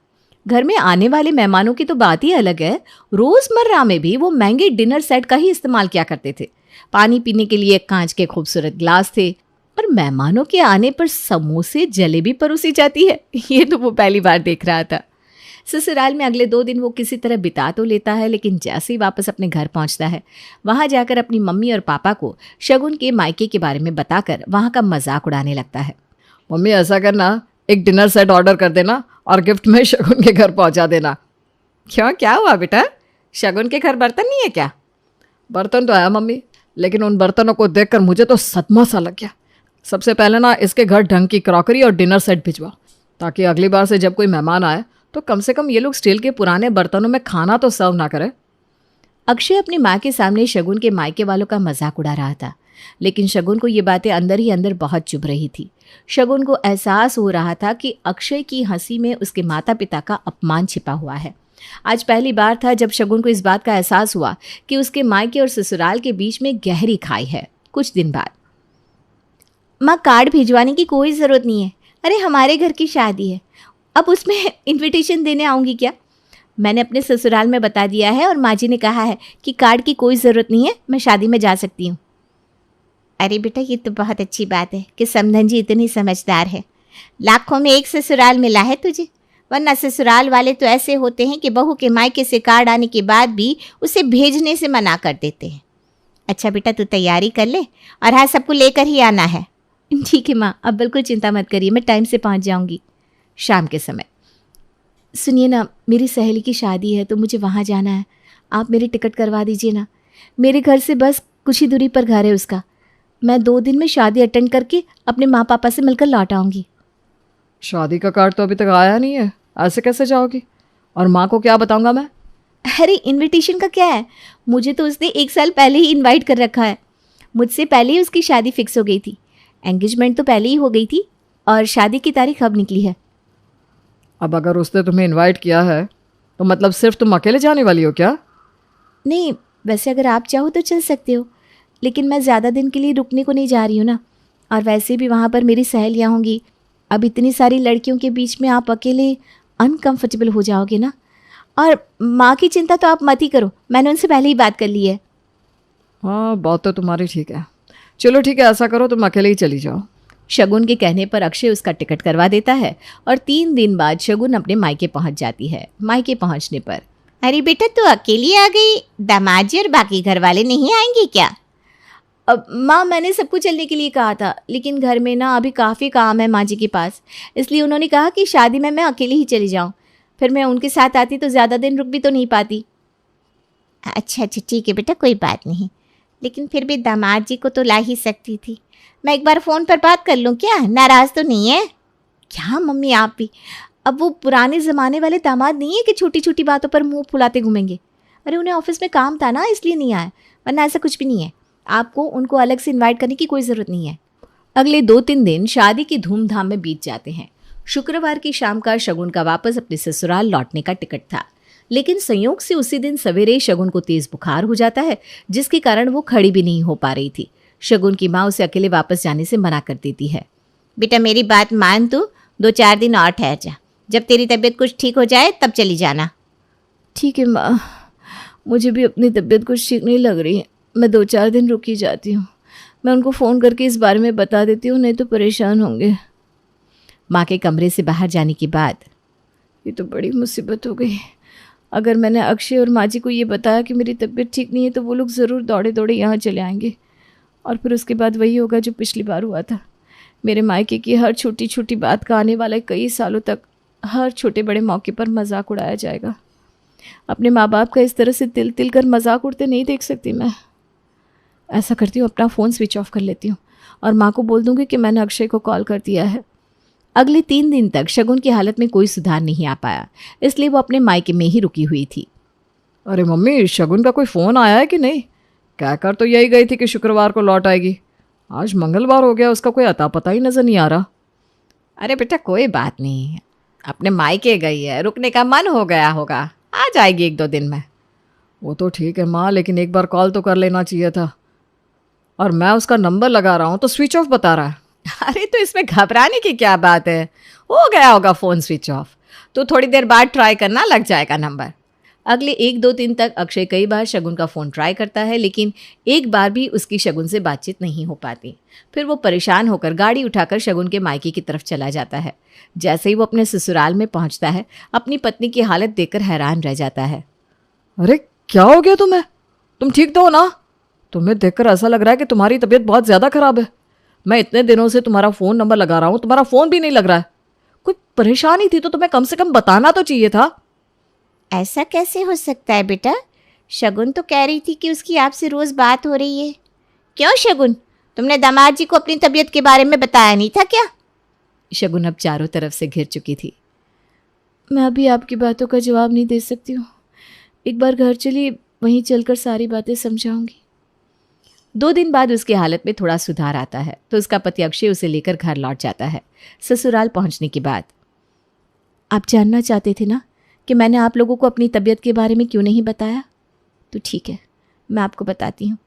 घर में आने वाले मेहमानों की तो बात ही अलग है। रोजमर्रा में भी वो महंगे डिनर सेट का ही इस्तेमाल किया करते थे। पानी पीने के लिए कांच के खूबसूरत ग्लास थे, पर मेहमानों के आने पर समोसे जलेबी परोसी जाती है, ये तो वो पहली बार देख रहा था। ससुराल में अगले 2 दिन वो किसी तरह बिता तो लेता है, लेकिन जैसे ही वापस अपने घर पहुंचता है, वहां जाकर अपनी मम्मी और पापा को शगुन के मायके के बारे में बताकर वहां का मजाक उड़ाने लगता है। मम्मी ऐसा करना, एक डिनर सेट ऑर्डर कर देना और गिफ्ट में शगुन के घर पहुंचा देना। क्यों, क्या हुआ बेटा? शगुन के घर बर्तन नहीं है क्या? बर्तन तो है मम्मी, लेकिन उन बर्तनों को देखकर मुझे तो सदमा सा लग गया। सबसे पहले ना इसके घर ढंग की क्रॉकरी और डिनर सेट भिजवा, ताकि अगली बार से जब कोई मेहमान आए तो कम से कम ये लोग स्टील के पुराने बर्तनों में खाना तो सर्व ना करे। अक्षय अपनी माँ के सामने शगुन के मायके वालों का मजाक उड़ा रहा था, लेकिन शगुन को ये बातें अंदर ही अंदर बहुत चुभ रही थी। शगुन को एहसास हो रहा था कि अक्षय की हंसी में उसके माता पिता का अपमान छिपा हुआ है। आज पहली बार था जब शगुन को इस बात का एहसास हुआ कि उसके मायके और ससुराल के बीच में गहरी खाई है। कुछ दिन बाद, माँ, कार्ड भिजवाने की कोई ज़रूरत नहीं है। अरे हमारे घर की शादी है, अब उसमें इनविटेशन देने आऊँगी क्या? मैंने अपने ससुराल में बता दिया है और माँ जी ने कहा है कि कार्ड की कोई ज़रूरत नहीं है, मैं शादी में जा सकती हूँ। अरे बेटा, ये तो बहुत अच्छी बात है कि समधन जी इतनी समझदार है। लाखों में एक ससुराल मिला है तुझे, वरना ससुराल वाले तो ऐसे होते हैं कि बहू के मायके से कार्ड आने के बाद भी उसे भेजने से मना कर देते हैं। अच्छा बेटा, तू तैयारी कर ले और हाँ, सबको लेकर ही आना है। ठीक है माँ, अब बिल्कुल चिंता मत करिए, मैं टाइम से पहुँच जाऊँगी। शाम के समय, सुनिए ना, मेरी सहेली की शादी है तो मुझे वहाँ जाना है, आप मेरी टिकट करवा दीजिए ना। मेरे घर से बस कुछ ही दूरी पर घर है उसका। मैं 2 दिन में शादी अटेंड करके अपने माँ पापा से मिलकर लौट आऊँगी। शादी का कार्ड तो अभी तक आया नहीं है, ऐसे कैसे जाओगी? और माँ को क्या बताऊंगा मैं? अरे इनविटेशन का क्या है, मुझे तो उसने 1 साल पहले ही इनवाइट कर रखा है। मुझसे पहले ही उसकी शादी फिक्स हो गई थी। एंगेजमेंट तो पहले ही हो गई थी और शादी की तारीख अब निकली है। अब अगर उसने तुम्हें इनवाइट किया है तो मतलब सिर्फ तुम अकेले जाने वाली हो क्या? नहीं, वैसे अगर आप चाहो तो चल सकते हो, लेकिन मैं ज़्यादा दिन के लिए रुकने को नहीं जा रही हूँ ना। और वैसे भी वहाँ पर मेरी सहेलियाँ होंगी। अब इतनी सारी लड़कियों के बीच में आप अकेले अनकंफर्टेबल हो जाओगे ना। और माँ की चिंता तो आप मत ही करो, मैंने उनसे पहले ही बात कर ली है। हाँ, बात तो तुम्हारी ठीक है। चलो ठीक है, ऐसा करो तुम अकेले ही चली जाओ। शगुन के कहने पर अक्षय उसका टिकट करवा देता है और 3 दिन बाद शगुन अपने मायके पहुंच जाती है। मायके पहुंचने पर, अरे बेटा, तू अकेली आ गई, दामाद जी और बाकी घर वाले नहीं आएंगे क्या? अब माँ, मैंने सबको चलने के लिए कहा था, लेकिन घर में ना अभी काफ़ी काम है माँ जी के पास, इसलिए उन्होंने कहा कि शादी में मैं अकेली ही चली जाऊँ। फिर मैं उनके साथ आती तो ज़्यादा दिन रुक भी तो नहीं पाती। अच्छा ठीक है बेटा, कोई बात नहीं, लेकिन फिर भी दामाद जी को तो ला ही सकती थी। मैं एक बार फ़ोन पर बात कर लूँ क्या? नाराज़ तो नहीं है? क्या मम्मी, आप भी? अब वो पुराने ज़माने वाले दामाद नहीं है कि छोटी छोटी बातों पर मुंह फुलाते घूमेंगे। अरे उन्हें ऑफिस में काम था ना, इसलिए नहीं आए, वरना ऐसा कुछ भी नहीं है। आपको उनको अलग से इनवाइट करने की कोई ज़रूरत नहीं है। अगले 2-3 दिन शादी की धूमधाम में बीत जाते हैं। शुक्रवार की शाम का शगुन का वापस अपने ससुराल लौटने का टिकट था, लेकिन संयोग से उसी दिन सवेरे शगुन को तेज बुखार हो जाता है, जिसके कारण वो खड़ी भी नहीं हो पा रही थी। शगुन की माँ उसे अकेले वापस जाने से मना कर देती है। बेटा मेरी बात मान, तू 2-4 दिन और ठहर जा, जब तेरी तबीयत कुछ ठीक हो जाए तब चली जाना। ठीक है माँ, मुझे भी अपनी तबीयत कुछ ठीक नहीं लग रही है, मैं 2-4 दिन रुक ही जाती हूँ। मैं उनको फ़ोन करके इस बारे में बता देती हूँ, नहीं तो परेशान होंगे। माँ के कमरे से बाहर जाने के बाद, ये तो बड़ी मुसीबत हो गई। अगर मैंने अक्षय और माँ जी को ये बताया कि मेरी तबीयत ठीक नहीं है तो वो लोग ज़रूर दौड़े दौड़े यहाँ चले आएंगे, और फिर उसके बाद वही होगा जो पिछली बार हुआ था। मेरे मायके की हर छोटी छोटी बात का आने वाले कई सालों तक हर छोटे बड़े मौके पर मजाक उड़ाया जाएगा। अपने माँ बाप का इस तरह से तिल तिल कर मजाक उड़ते नहीं देख सकती मैं। ऐसा करती हूँ, अपना फ़ोन स्विच ऑफ कर लेती हूँ और माँ को बोल दूँगी कि मैंने अक्षय को कॉल कर दिया है। अगले 3 दिन तक शगुन की हालत में कोई सुधार नहीं आ पाया, इसलिए वो अपने मायके में ही रुकी हुई थी। अरे मम्मी, शगुन का कोई फ़ोन आया है कि नहीं? कहकर तो यही गई थी कि शुक्रवार को लौट आएगी। आज मंगलवार हो गया, उसका कोई अता पता ही नज़र नहीं आ रहा। अरे बेटा कोई बात नहीं, अपने मायके गई है, रुकने का मन हो गया होगा, आ जाएगी 1-2 दिन में। वो तो ठीक है माँ, लेकिन एक बार कॉल तो कर लेना चाहिए था। और मैं उसका नंबर लगा रहा हूँ तो स्विच ऑफ बता रहा है। अरे तो इसमें घबराने की क्या बात है, हो गया होगा फ़ोन स्विच ऑफ, तो थोड़ी देर बाद ट्राई करना, लग जाएगा नंबर। अगले 1-2 दिन तक अक्षय कई बार शगुन का फ़ोन ट्राई करता है, लेकिन एक बार भी उसकी शगुन से बातचीत नहीं हो पाती। फिर वो परेशान होकर गाड़ी उठाकर शगुन के मायके की तरफ चला जाता है। जैसे ही वो अपने ससुराल में पहुंचता है, अपनी पत्नी की हालत देखकर हैरान रह जाता है। अरे क्या हो गया तुम्हें? तुम ठीक तो हो ना? तुम्हें देखकर ऐसा लग रहा है कि तुम्हारी तबीयत बहुत ज़्यादा ख़राब है। मैं इतने दिनों से तुम्हारा फ़ोन नंबर लगा रहा हूँ, तुम्हारा फ़ोन भी नहीं लग रहा है। कोई परेशानी थी तो तुम्हें कम से कम बताना तो चाहिए था। ऐसा कैसे हो सकता है बेटा? शगुन तो कह रही थी कि उसकी आपसे रोज़ बात हो रही है। क्यों शगुन, तुमने दामाद जी को अपनी तबीयत के बारे में बताया नहीं था क्या? शगुन अब चारों तरफ से घिर चुकी थी। मैं अभी आपकी बातों का जवाब नहीं दे सकती हूँ। एक बार घर चलिए, वहीं चलकर सारी बातें समझाऊंगी। 2 दिन बाद उसकी हालत में थोड़ा सुधार आता है तो उसका पति अक्षय उसे लेकर घर लौट जाता है। ससुराल पहुंचने के बाद, आप जानना चाहते थे ना कि मैंने आप लोगों को अपनी तबीयत के बारे में क्यों नहीं बताया? तो ठीक है, मैं आपको बताती हूँ।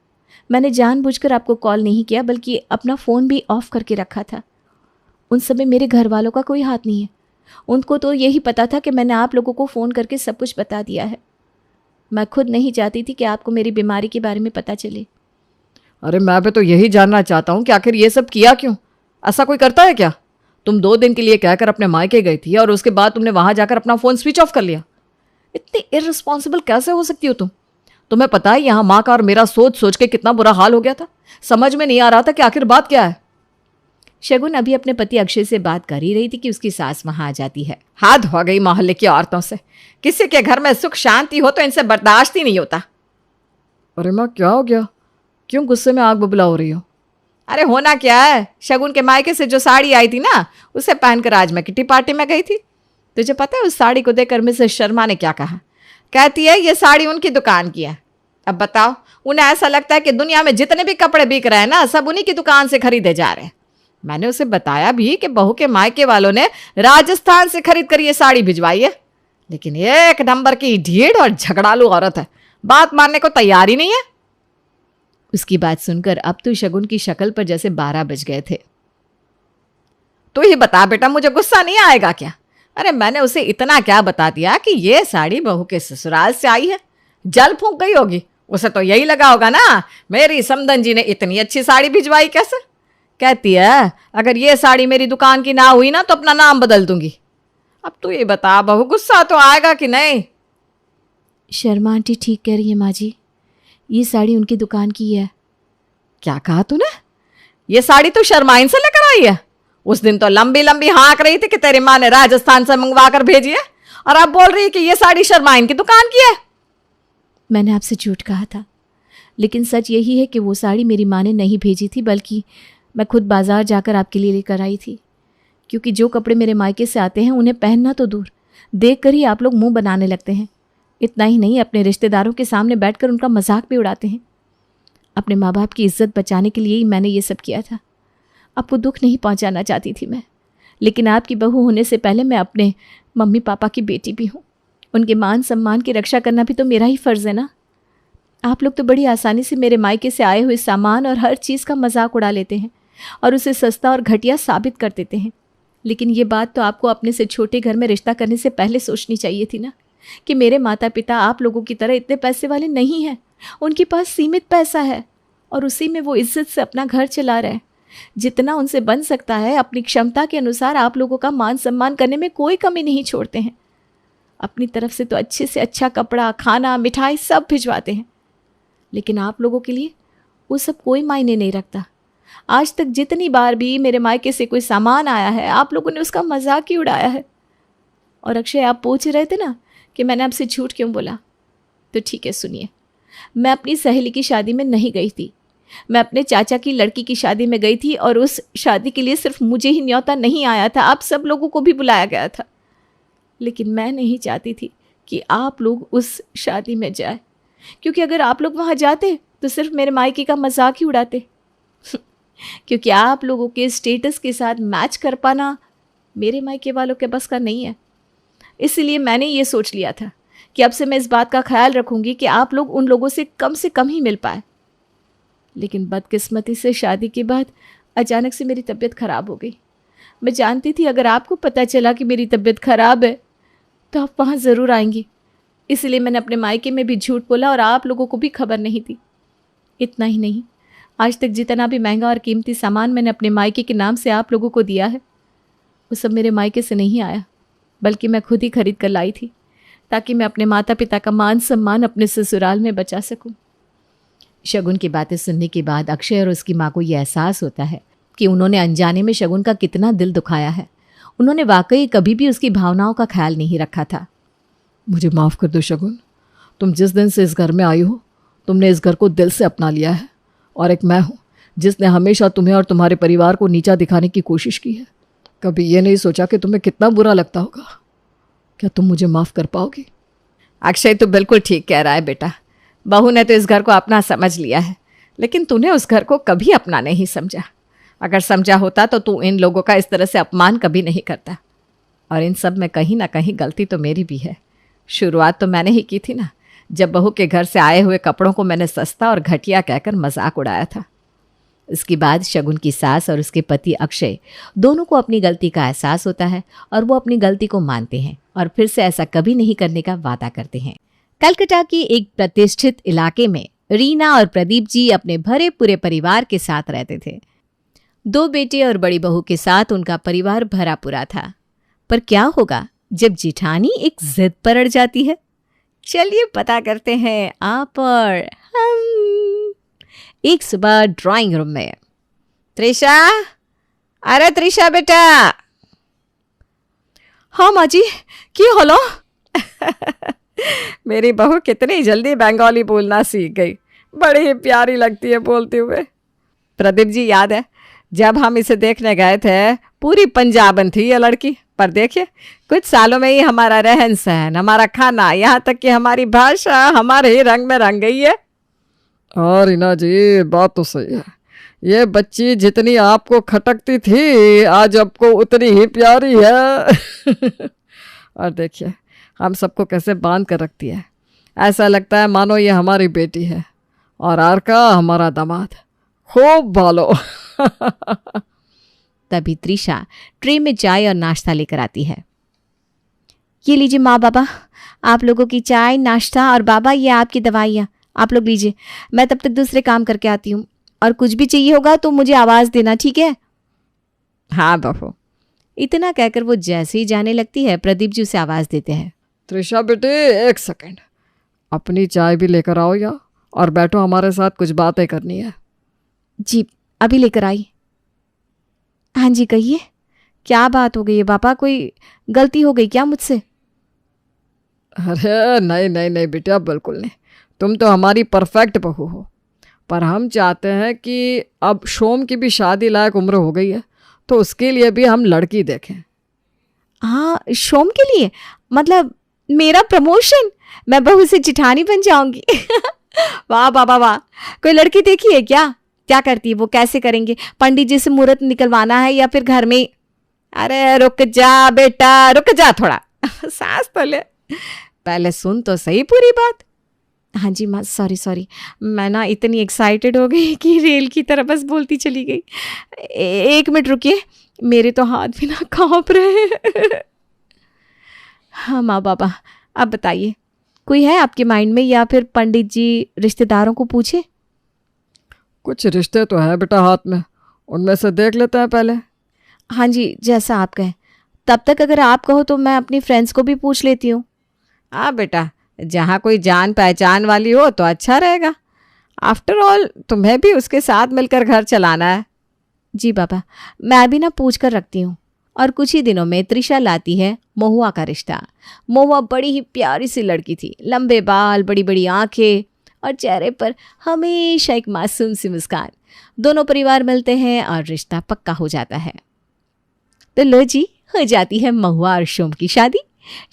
मैंने जानबूझकर आपको कॉल नहीं किया, बल्कि अपना फ़ोन भी ऑफ करके रखा था। उन सब में मेरे घर वालों का कोई हाथ नहीं है। उनको तो यही पता था कि मैंने आप लोगों को फ़ोन करके सब कुछ बता दिया है। मैं खुद नहीं चाहती थी कि आपको मेरी बीमारी के बारे में पता चले। अरे मैं भी तो यही जानना चाहता हूँ कि आखिर ये सब किया क्यों? ऐसा कोई करता है क्या? तुम 2 दिन के लिए कहकर अपने मायके गई थी और उसके बाद तुमने वहां जाकर अपना फ़ोन स्विच ऑफ कर लिया। इतनी इररिस्पॉन्सिबल कैसे हो सकती हो तुम? तुम्हें पता है यहाँ माँ का और मेरा सोच सोच के कितना बुरा हाल हो गया था। समझ में नहीं आ रहा था कि आखिर बात क्या है। शगुन अभी अपने पति अक्षय से बात कर ही रही थी कि उसकी सास वहां आ जाती है। हाथ धो गई मोहल्ले की औरतों से, किसी के घर में सुख शांति हो तो इनसे बर्दाश्त ही नहीं होता। अरे माँ क्या हो गया? क्यों गुस्से में आग बबूला हो रही हो? अरे होना क्या है, शगुन के मायके से जो साड़ी आई थी ना, उसे पहनकर आज मैं किटी पार्टी में गई थी। तुझे पता है उस साड़ी को देखकर मिसेस शर्मा ने क्या कहा? कहती है ये साड़ी उनकी दुकान की है। अब बताओ, उन्हें ऐसा लगता है कि दुनिया में जितने भी कपड़े बिक रहे हैं ना, सब उन्हीं की दुकान से खरीदे जा रहे हैं। मैंने उसे बताया भी कि बहू के मायके वालों ने राजस्थान से खरीद कर ये साड़ी भिजवाई है, लेकिन एक नंबर की ढीठ और झगड़ालू औरत है, बात मानने को तैयार ही नहीं है। उसकी बात सुनकर अब तो शगुन की शक्ल पर जैसे 12 बज गए थे। तू ही बता बेटा, मुझे गुस्सा नहीं आएगा क्या? अरे मैंने उसे इतना क्या बता दिया कि ये साड़ी बहू के ससुराल से आई है। जल फूंक गई होगी, उसे तो यही लगा होगा ना मेरी समधन जी ने इतनी अच्छी साड़ी भिजवाई कैसे। कहती है अगर ये साड़ी मेरी दुकान की ना हुई ना तो अपना नाम बदल दूंगी। अब तू ये बता बहू, गुस्सा तो आएगा कि नहीं? शर्मा आंटी ठीक कह रही है माँ जी, ये साड़ी उनकी दुकान की है। क्या कहा तूने? ये साड़ी तो शर्माइन से लेकर आई है? उस दिन तो लंबी लंबी हाँक रही थी कि तेरी माँ ने राजस्थान से मंगवा कर भेजी है, और अब बोल रही है कि ये साड़ी शर्माइन की दुकान की है। मैंने आपसे झूठ कहा था, लेकिन सच यही है कि वो साड़ी मेरी माँ ने नहीं भेजी थी, बल्कि मैं खुद बाजार जाकर आपके लिए लेकर आई थी। क्योंकि जो कपड़े मेरे मायके से आते हैं उन्हें पहनना तो दूर, देख कर ही आप लोग मुंह बनाने लगते हैं। इतना ही नहीं, अपने रिश्तेदारों के सामने बैठकर उनका मजाक भी उड़ाते हैं। अपने माँ बाप की इज्जत बचाने के लिए ही मैंने ये सब किया था। आपको दुख नहीं पहुंचाना चाहती थी मैं, लेकिन आपकी बहू होने से पहले मैं अपने मम्मी पापा की बेटी भी हूँ। उनके मान सम्मान की रक्षा करना भी तो मेरा ही फ़र्ज़ है ना। आप लोग तो बड़ी आसानी से मेरे मायके से आए हुए सामान और हर चीज़ का मजाक उड़ा लेते हैं और उसे सस्ता और घटिया साबित कर देते हैं। लेकिन ये बात तो आपको अपने से छोटे घर में रिश्ता करने से पहले सोचनी चाहिए थी ना, कि मेरे माता पिता आप लोगों की तरह इतने पैसे वाले नहीं हैं। उनके पास सीमित पैसा है और उसी में वो इज्जत से अपना घर चला रहे हैं। जितना उनसे बन सकता है अपनी क्षमता के अनुसार आप लोगों का मान सम्मान करने में कोई कमी नहीं छोड़ते हैं। अपनी तरफ से तो अच्छे से अच्छा कपड़ा, खाना, मिठाई सब भिजवाते हैं, लेकिन आप लोगों के लिए वो सब कोई मायने नहीं रखता। आज तक जितनी बार भी मेरे मायके से कोई सामान आया है आप लोगों ने उसका मजाक ही उड़ाया है। और अक्षय, आप पूछ रहे थे ना कि मैंने आपसे झूठ क्यों बोला, तो ठीक है सुनिए। मैं अपनी सहेली की शादी में नहीं गई थी, मैं अपने चाचा की लड़की की शादी में गई थी और उस शादी के लिए सिर्फ मुझे ही न्योता नहीं आया था, आप सब लोगों को भी बुलाया गया था। लेकिन मैं नहीं चाहती थी कि आप लोग उस शादी में जाए, क्योंकि अगर आप लोग वहाँ जाते तो सिर्फ मेरे मायके का मजाक ही उड़ाते। क्योंकि आप लोगों के स्टेटस के साथ मैच कर पाना मेरे मायके वालों के बस का नहीं है। इसलिए मैंने ये सोच लिया था कि अब से मैं इस बात का ख्याल रखूंगी कि आप लोग उन लोगों से कम ही मिल पाए। लेकिन बदकिस्मती से शादी के बाद अचानक से मेरी तबीयत खराब हो गई। मैं जानती थी अगर आपको पता चला कि मेरी तबीयत खराब है तो आप वहाँ ज़रूर आएंगी, इसलिए मैंने अपने मायके में भी झूठ बोला और आप लोगों को भी खबर नहीं थी। इतना ही नहीं, आज तक जितना भी महंगा और कीमती सामान मैंने अपने मायके के नाम से आप लोगों को दिया है वो सब मेरे मायके से नहीं आया, बल्कि मैं खुद ही खरीद कर लाई थी, ताकि मैं अपने माता पिता का मान सम्मान अपने ससुराल में बचा सकूं। शगुन की बातें सुनने के बाद अक्षय और उसकी माँ को यह एहसास होता है कि उन्होंने अनजाने में शगुन का कितना दिल दुखाया है। उन्होंने वाकई कभी भी उसकी भावनाओं का ख्याल नहीं रखा था। मुझे माफ़ कर दो शगुन, तुम जिस दिन से इस घर में आई हो तुमने इस घर को दिल से अपना लिया है, और एक मैं हूँ जिसने हमेशा तुम्हें और तुम्हारे परिवार को नीचा दिखाने की कोशिश की है। कभी ये नहीं सोचा कि तुम्हें कितना बुरा लगता होगा। क्या तुम मुझे माफ़ कर पाओगी? अक्षय तो बिल्कुल ठीक कह रहा है बेटा। बहू ने तो इस घर को अपना समझ लिया है, लेकिन तूने उस घर को कभी अपना नहीं समझा। अगर समझा होता तो तू इन लोगों का इस तरह से अपमान कभी नहीं करता। और इन सब में कहीं ना कहीं गलती तो मेरी भी है। शुरुआत तो मैंने ही की थी ना, जब बहू के घर से आए हुए कपड़ों को मैंने सस्ता और घटिया कहकर मजाक उड़ाया था। इसके बाद शगुन की सास और उसके पति अक्षय दोनों को अपनी गलती का एहसास होता है और वो अपनी गलती को मानते हैं और फिर से ऐसा कभी नहीं करने का वादा करते हैं। कलकत्ता की एक प्रतिष्ठित इलाके में रीना और प्रदीप जी अपने भरे पूरे परिवार के साथ रहते थे। 2 बेटे और बड़ी बहू के साथ उनका परिवार भरा पूरा था। पर क्या होगा जब जिठानी एक जिद पर अड़ जाती है? चलिए पता करते हैं आप और हम। एक सुबह ड्राइंग रूम में, त्रिशा, अरे त्रिशा बेटा। हाँ माँ जी, की होलो? मेरी बहू कितनी जल्दी बंगाली बोलना सीख गई, बड़ी ही प्यारी लगती है बोलते हुए। प्रदीप जी, याद है जब हम इसे देखने गए थे पूरी पंजाबन थी ये लड़की, पर देखिए कुछ सालों में ही हमारा रहन सहन, हमारा खाना, यहाँ तक कि हमारी भाषा हमारे ही रंग में रंग गई है। हाँ रीना जी, बात तो सही है। ये बच्ची जितनी आपको खटकती थी आज आपको उतनी ही प्यारी है। और देखिए हम सबको कैसे बांध कर रखती है, ऐसा लगता है मानो ये हमारी बेटी है और आर का हमारा दामाद। खूब भालो। तभी त्रिशा ट्रे में चाय और नाश्ता लेकर आती है। ये लीजिए माँ बाबा, आप लोगों की चाय, नाश्ता, और बाबा ये आपकी दवाइयाँ, आप लोग लीजिए। मैं तब तक दूसरे काम करके आती हूँ, और कुछ भी चाहिए होगा तो मुझे आवाज़ देना, ठीक है? हाँ बहू। इतना कहकर वो जैसे ही जाने लगती है प्रदीप जी उसे आवाज़ देते हैं। त्रिशा बेटे, एक सेकंड, अपनी चाय भी लेकर आओ या और बैठो, हमारे साथ कुछ बातें करनी है। जी अभी लेकर आई। हाँ जी कहिए, क्या बात हो गई है पापा? कोई गलती हो गई क्या मुझसे? अरे नहीं नहीं नहीं बेटा, बिल्कुल नहीं। तुम तो हमारी परफेक्ट बहू हो, पर हम चाहते हैं कि अब शोम की भी शादी लायक उम्र हो गई है तो उसके लिए भी हम लड़की देखें। हाँ, शोम के लिए? मतलब मेरा प्रमोशन? मैं बहू से जिठानी बन जाऊंगी। वाह बाबा वाह। कोई लड़की देखी है क्या? क्या करती है वो? कैसे करेंगे? पंडित जी से मुहूर्त निकलवाना है या फिर घर में? अरे रुक जा बेटा, रुक जा थोड़ा, सांस तो ले, पहले सुन तो सही पूरी बात। हाँ जी माँ, सॉरी, मैं ना इतनी एक्साइटेड हो गई कि रेल की तरह बस बोलती चली गई। 1 मिनट रुकिए, मेरे तो हाथ भी ना कांप रहे। हाँ माँ बाबा, अब बताइए, कोई है आपके माइंड में या फिर पंडित जी रिश्तेदारों को पूछे? कुछ रिश्ते तो है बेटा हाथ में, उनमें से देख लेते हैं पहले। हाँ जी, जैसा आप कहें। तब तक अगर आप कहो तो मैं अपनी फ्रेंड्स को भी पूछ लेती हूँ। हाँ बेटा, जहाँ कोई जान पहचान वाली हो तो अच्छा रहेगा। आफ्टर ऑल तुम्हें भी उसके साथ मिलकर घर चलाना है। जी पापा, मैं अभी ना पूछ कर रखती हूँ। और कुछ ही दिनों में त्रिशा लाती है महुआ का रिश्ता। महुआ बड़ी ही प्यारी सी लड़की थी, लंबे बाल, बड़ी बड़ी आंखें और चेहरे पर हमेशा एक मासूम सी मुस्कान। दोनों परिवार मिलते हैं और रिश्ता पक्का हो जाता है। तो लो जी, हो जाती है महुआ और शोम की शादी।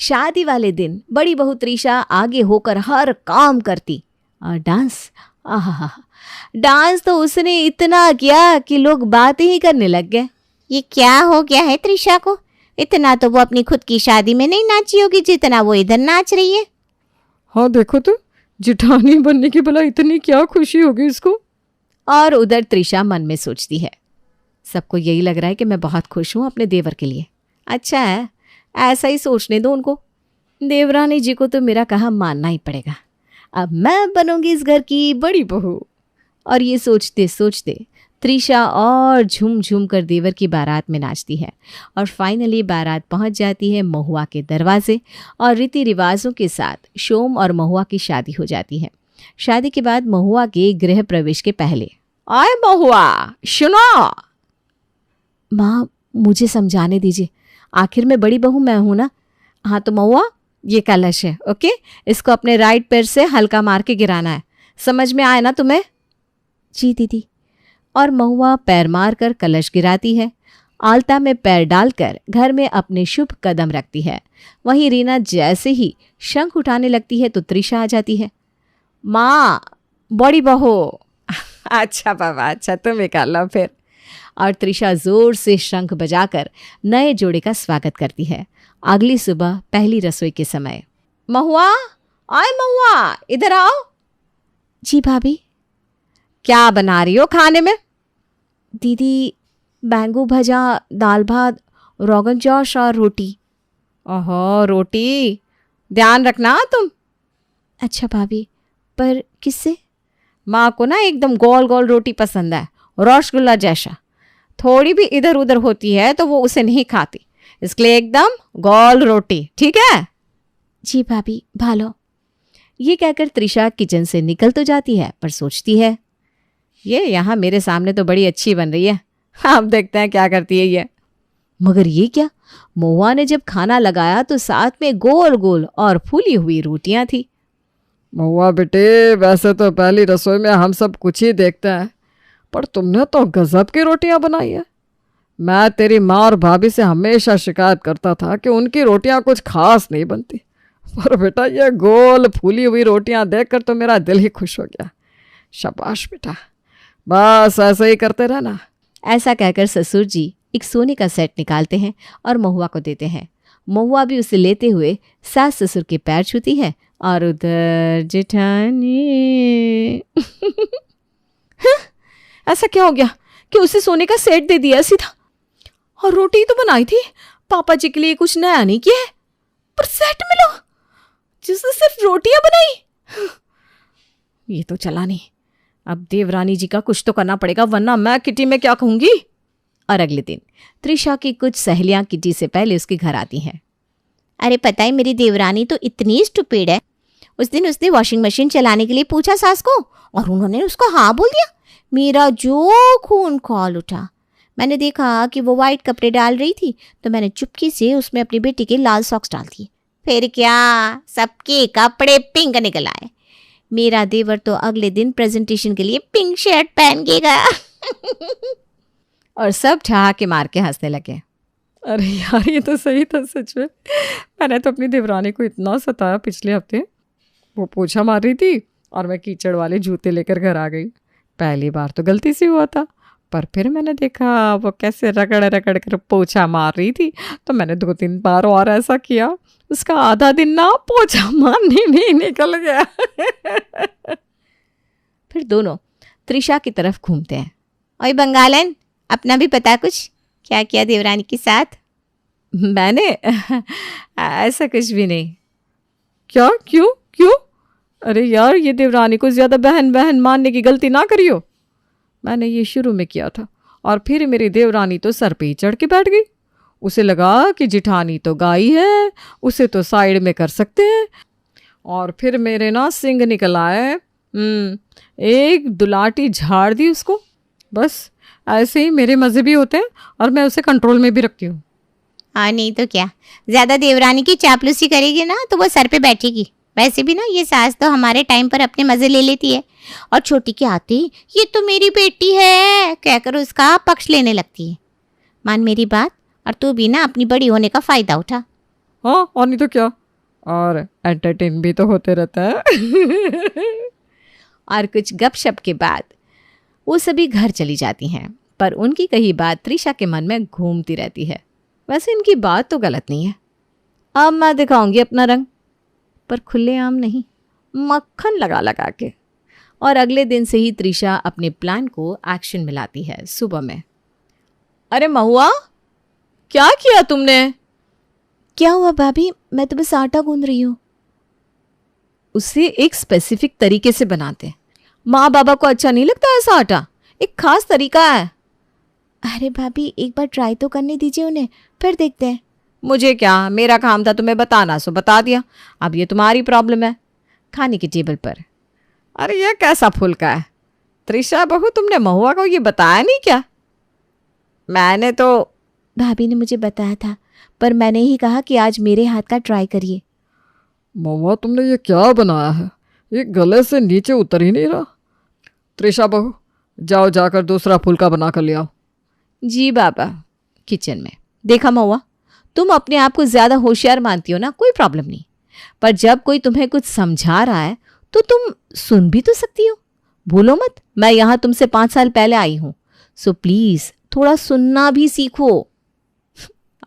शादी वाले दिन बड़ी बहू त्रिशा आगे होकर हर काम करती। और डांस, आहा, डांस तो उसने इतना किया कि लोग बातें ही करने लग गए। ये क्या हो गया है त्रिशा को? इतना तो वो अपनी खुद की शादी में नहीं नाची होगी जितना वो इधर नाच रही है। हाँ देखो तो, जिठानी बनने की भला इतनी क्या खुशी होगी इसको। और उधर त्रिशा मन में सोचती है, सबको यही लग रहा है कि मैं बहुत खुश हूं अपने देवर के लिए। अच्छा है, ऐसा ही सोचने दो उनको। देवरानी जी को तो मेरा कहा मानना ही पड़ेगा। अब मैं बनूंगी इस घर की बड़ी बहू। और ये सोचते सोचते त्रिशा और झूम झूम कर देवर की बारात में नाचती है। और फाइनली बारात पहुंच जाती है महुआ के दरवाजे और रीति रिवाजों के साथ शोम और महुआ की शादी हो जाती है। शादी के बाद महुआ के गृह प्रवेश के पहले, आए महुआ, सुनो। माँ, मुझे समझाने दीजिए, आखिर में बड़ी बहू मैं हूं ना। हाँ तो महुआ, ये कलश है, ओके, इसको अपने राइट पैर से हल्का मार के गिराना है। समझ में आया ना तुम्हें? जी दीदी। और महुआ पैर मारकर कलश गिराती है। आलता में पैर डालकर घर में अपने शुभ कदम रखती है। वहीं रीना जैसे ही शंख उठाने लगती है तो त्रिशा आ जाती है। माँ, बड़ी बहू। अच्छा बाबा, अच्छा, तुम निकाल लो फिर। और त्रिशा जोर से शंख बजाकर नए जोड़े का स्वागत करती है। अगली सुबह पहली रसोई के समय, महुआ, आए महुआ, इधर आओ। जी भाभी। क्या बना रही हो खाने में? दीदी, बैंगू भजा, दाल भात, रोगन जोश और रोटी। ओहो, रोटी, ध्यान रखना तुम। अच्छा भाभी, पर किससे? माँ को ना एकदम गोल गोल रोटी पसंद है, रसगुल्ला जैसा। थोड़ी भी इधर उधर होती है तो वो उसे नहीं खाती, इसलिए एकदम गोल रोटी, ठीक है? जी भाभी, भालो। ये कहकर त्रिशा किचन से निकल तो जाती है, पर सोचती है, ये यहाँ मेरे सामने तो बड़ी अच्छी बन रही है, अब देखते हैं क्या करती है ये। मगर ये क्या, महुआ ने जब खाना लगाया तो साथ में गोल गोल और फूली हुई रोटियां थी। महुआ बेटे, वैसे तो पहली रसोई में हम सब कुछ ही देखते हैं, पर तुमने तो गजब की रोटियां बनाई है। मैं तेरी माँ और भाभी से हमेशा शिकायत करता था कि उनकी रोटियां कुछ खास नहीं बनती, पर बेटा ये गोल फूली हुई रोटियां देखकर तो मेरा दिल ही खुश हो गया। शाबाश बेटा, बस ऐसे ही करते रहना। ऐसा कहकर ससुर जी एक सोने का सेट निकालते हैं और महुआ को देते हैं। महुआ भी उसे लेते हुए सास ससुर के पैर छूती है और उधर जेठानी। ऐसा क्या हो गया कि उसे सोने का सेट दे दिया सीधा? और रोटी तो बनाई थी, पापा जी के लिए कुछ नया नहीं किया है, पर सेट मिला जिसने सिर्फ रोटियां बनाई। ये तो चला नहीं, अब देवरानी जी का कुछ तो करना पड़ेगा, वरना मैं किटी में क्या कहूंगी। और अगले दिन त्रिशा की कुछ सहेलियां किटी से पहले उसके घर आती हैं। अरे पता है, मेरी देवरानी तो इतनी स्टूपिड है। उस दिन उसने वॉशिंग मशीन चलाने के लिए पूछा सास को और उन्होंने उसको हाँ बोल दिया। मेरा जो खून खौल उठा। मैंने देखा कि वो वाइट कपड़े डाल रही थी तो मैंने चुपके से उसमें अपनी बेटी के लाल सॉक्स डाल दिए। फिर क्या, सबके कपड़े पिंक निकल आए। मेरा देवर तो अगले दिन प्रेजेंटेशन के लिए पिंक शर्ट पहन के गया। और सब ठहाके मार के हंसने लगे। अरे यार, ये तो सही था सच में। मैंने तो अपनी देवरानी को इतना सताया पिछले हफ्ते। वो पोछा मार रही थी और मैं कीचड़ वाले जूते लेकर घर आ गई। पहली बार तो गलती से हुआ था, पर फिर मैंने देखा वो कैसे रगड़ रगड़ कर पोछा मार रही थी, तो मैंने 2-3 बार और ऐसा किया। उसका आधा दिन ना पोछा मारने में ही निकल गया। फिर दोनों त्रिशा की तरफ घूमते हैं। ओए बंगालन, अपना भी पता कुछ, क्या किया देवरानी के साथ? मैंने ऐसा कुछ भी नहीं। क्या? क्यों? अरे यार, ये देवरानी को ज्यादा बहन बहन मानने की गलती ना करियो। मैंने ये शुरू में किया था और फिर मेरी देवरानी तो सर पे ही चढ़ के बैठ गई। उसे लगा कि जिठानी तो गाई है, उसे तो साइड में कर सकते हैं। और फिर मेरे ना सिंग निकल आए। एक दुलाटी झाड़ दी उसको। बस ऐसे ही मेरे मज़े भी होते हैं और मैं उसे कंट्रोल में भी रखती हूँ। हाँ नहीं तो क्या, ज्यादा देवरानी की चापलूसी करेगी ना तो वो सर पे बैठेगी। वैसे भी ना ये सास तो हमारे टाइम पर अपने मजे ले लेती है और छोटी के आते ही ये तो मेरी बेटी है कहकर उसका पक्ष लेने लगती है। मान मेरी बात, और तू भी ना अपनी बड़ी होने का फायदा उठा। हाँ और नहीं तो क्या, और एंटरटेन भी तो होते रहता है। और कुछ गपशप के बाद वो सभी घर चली जाती हैं, पर उनकी कही बात त्रिशा के मन में घूमती रहती है। वैसे इनकी बात तो गलत नहीं है। अब मैं दिखाऊंगी अपना रंग, पर खुलेआम नहीं, मक्खन लगा लगा के। और अगले दिन से ही त्रिशा अपने प्लान को एक्शन में लाती है। सुबह में, अरे महुआ, क्या किया तुमने? क्या हुआ भाभी? मैं तो बस आटा गूंद रही हूँ। उसे एक स्पेसिफिक तरीके से बनाते हैं। माँ बाबा को अच्छा नहीं लगता ऐसा आटा, एक खास तरीका है। अरे भाभी, एक बार ट्राई तो करने दीजिए उन्हें, फिर देखते हैं। मुझे क्या, मेरा काम था तुम्हें बताना, सो बता दिया। अब ये तुम्हारी प्रॉब्लम है। खाने की टेबल पर, अरे ये कैसा फुल्का है? त्रिशा बहू, तुमने महुआ को ये बताया नहीं क्या? मैंने तो, भाभी ने मुझे बताया था, पर मैंने ही कहा कि आज मेरे हाथ का ट्राई करिए। महुआ, तुमने ये क्या बनाया है? ये गले से नीचे उतर ही नहीं रहा। त्रिशा बहू, जाओ जाकर दूसरा फुल्का बना कर ले आओ। जी बाबा। किचन में, देखा महुआ, तुम अपने आप को ज्यादा होशियार मानती हो ना, कोई प्रॉब्लम नहीं, पर जब कोई तुम्हें कुछ समझा रहा है तो तुम सुन भी तो सकती हो। भूलो मत, मैं यहां तुमसे 5 साल पहले आई हूं, सो प्लीज थोड़ा सुनना भी सीखो।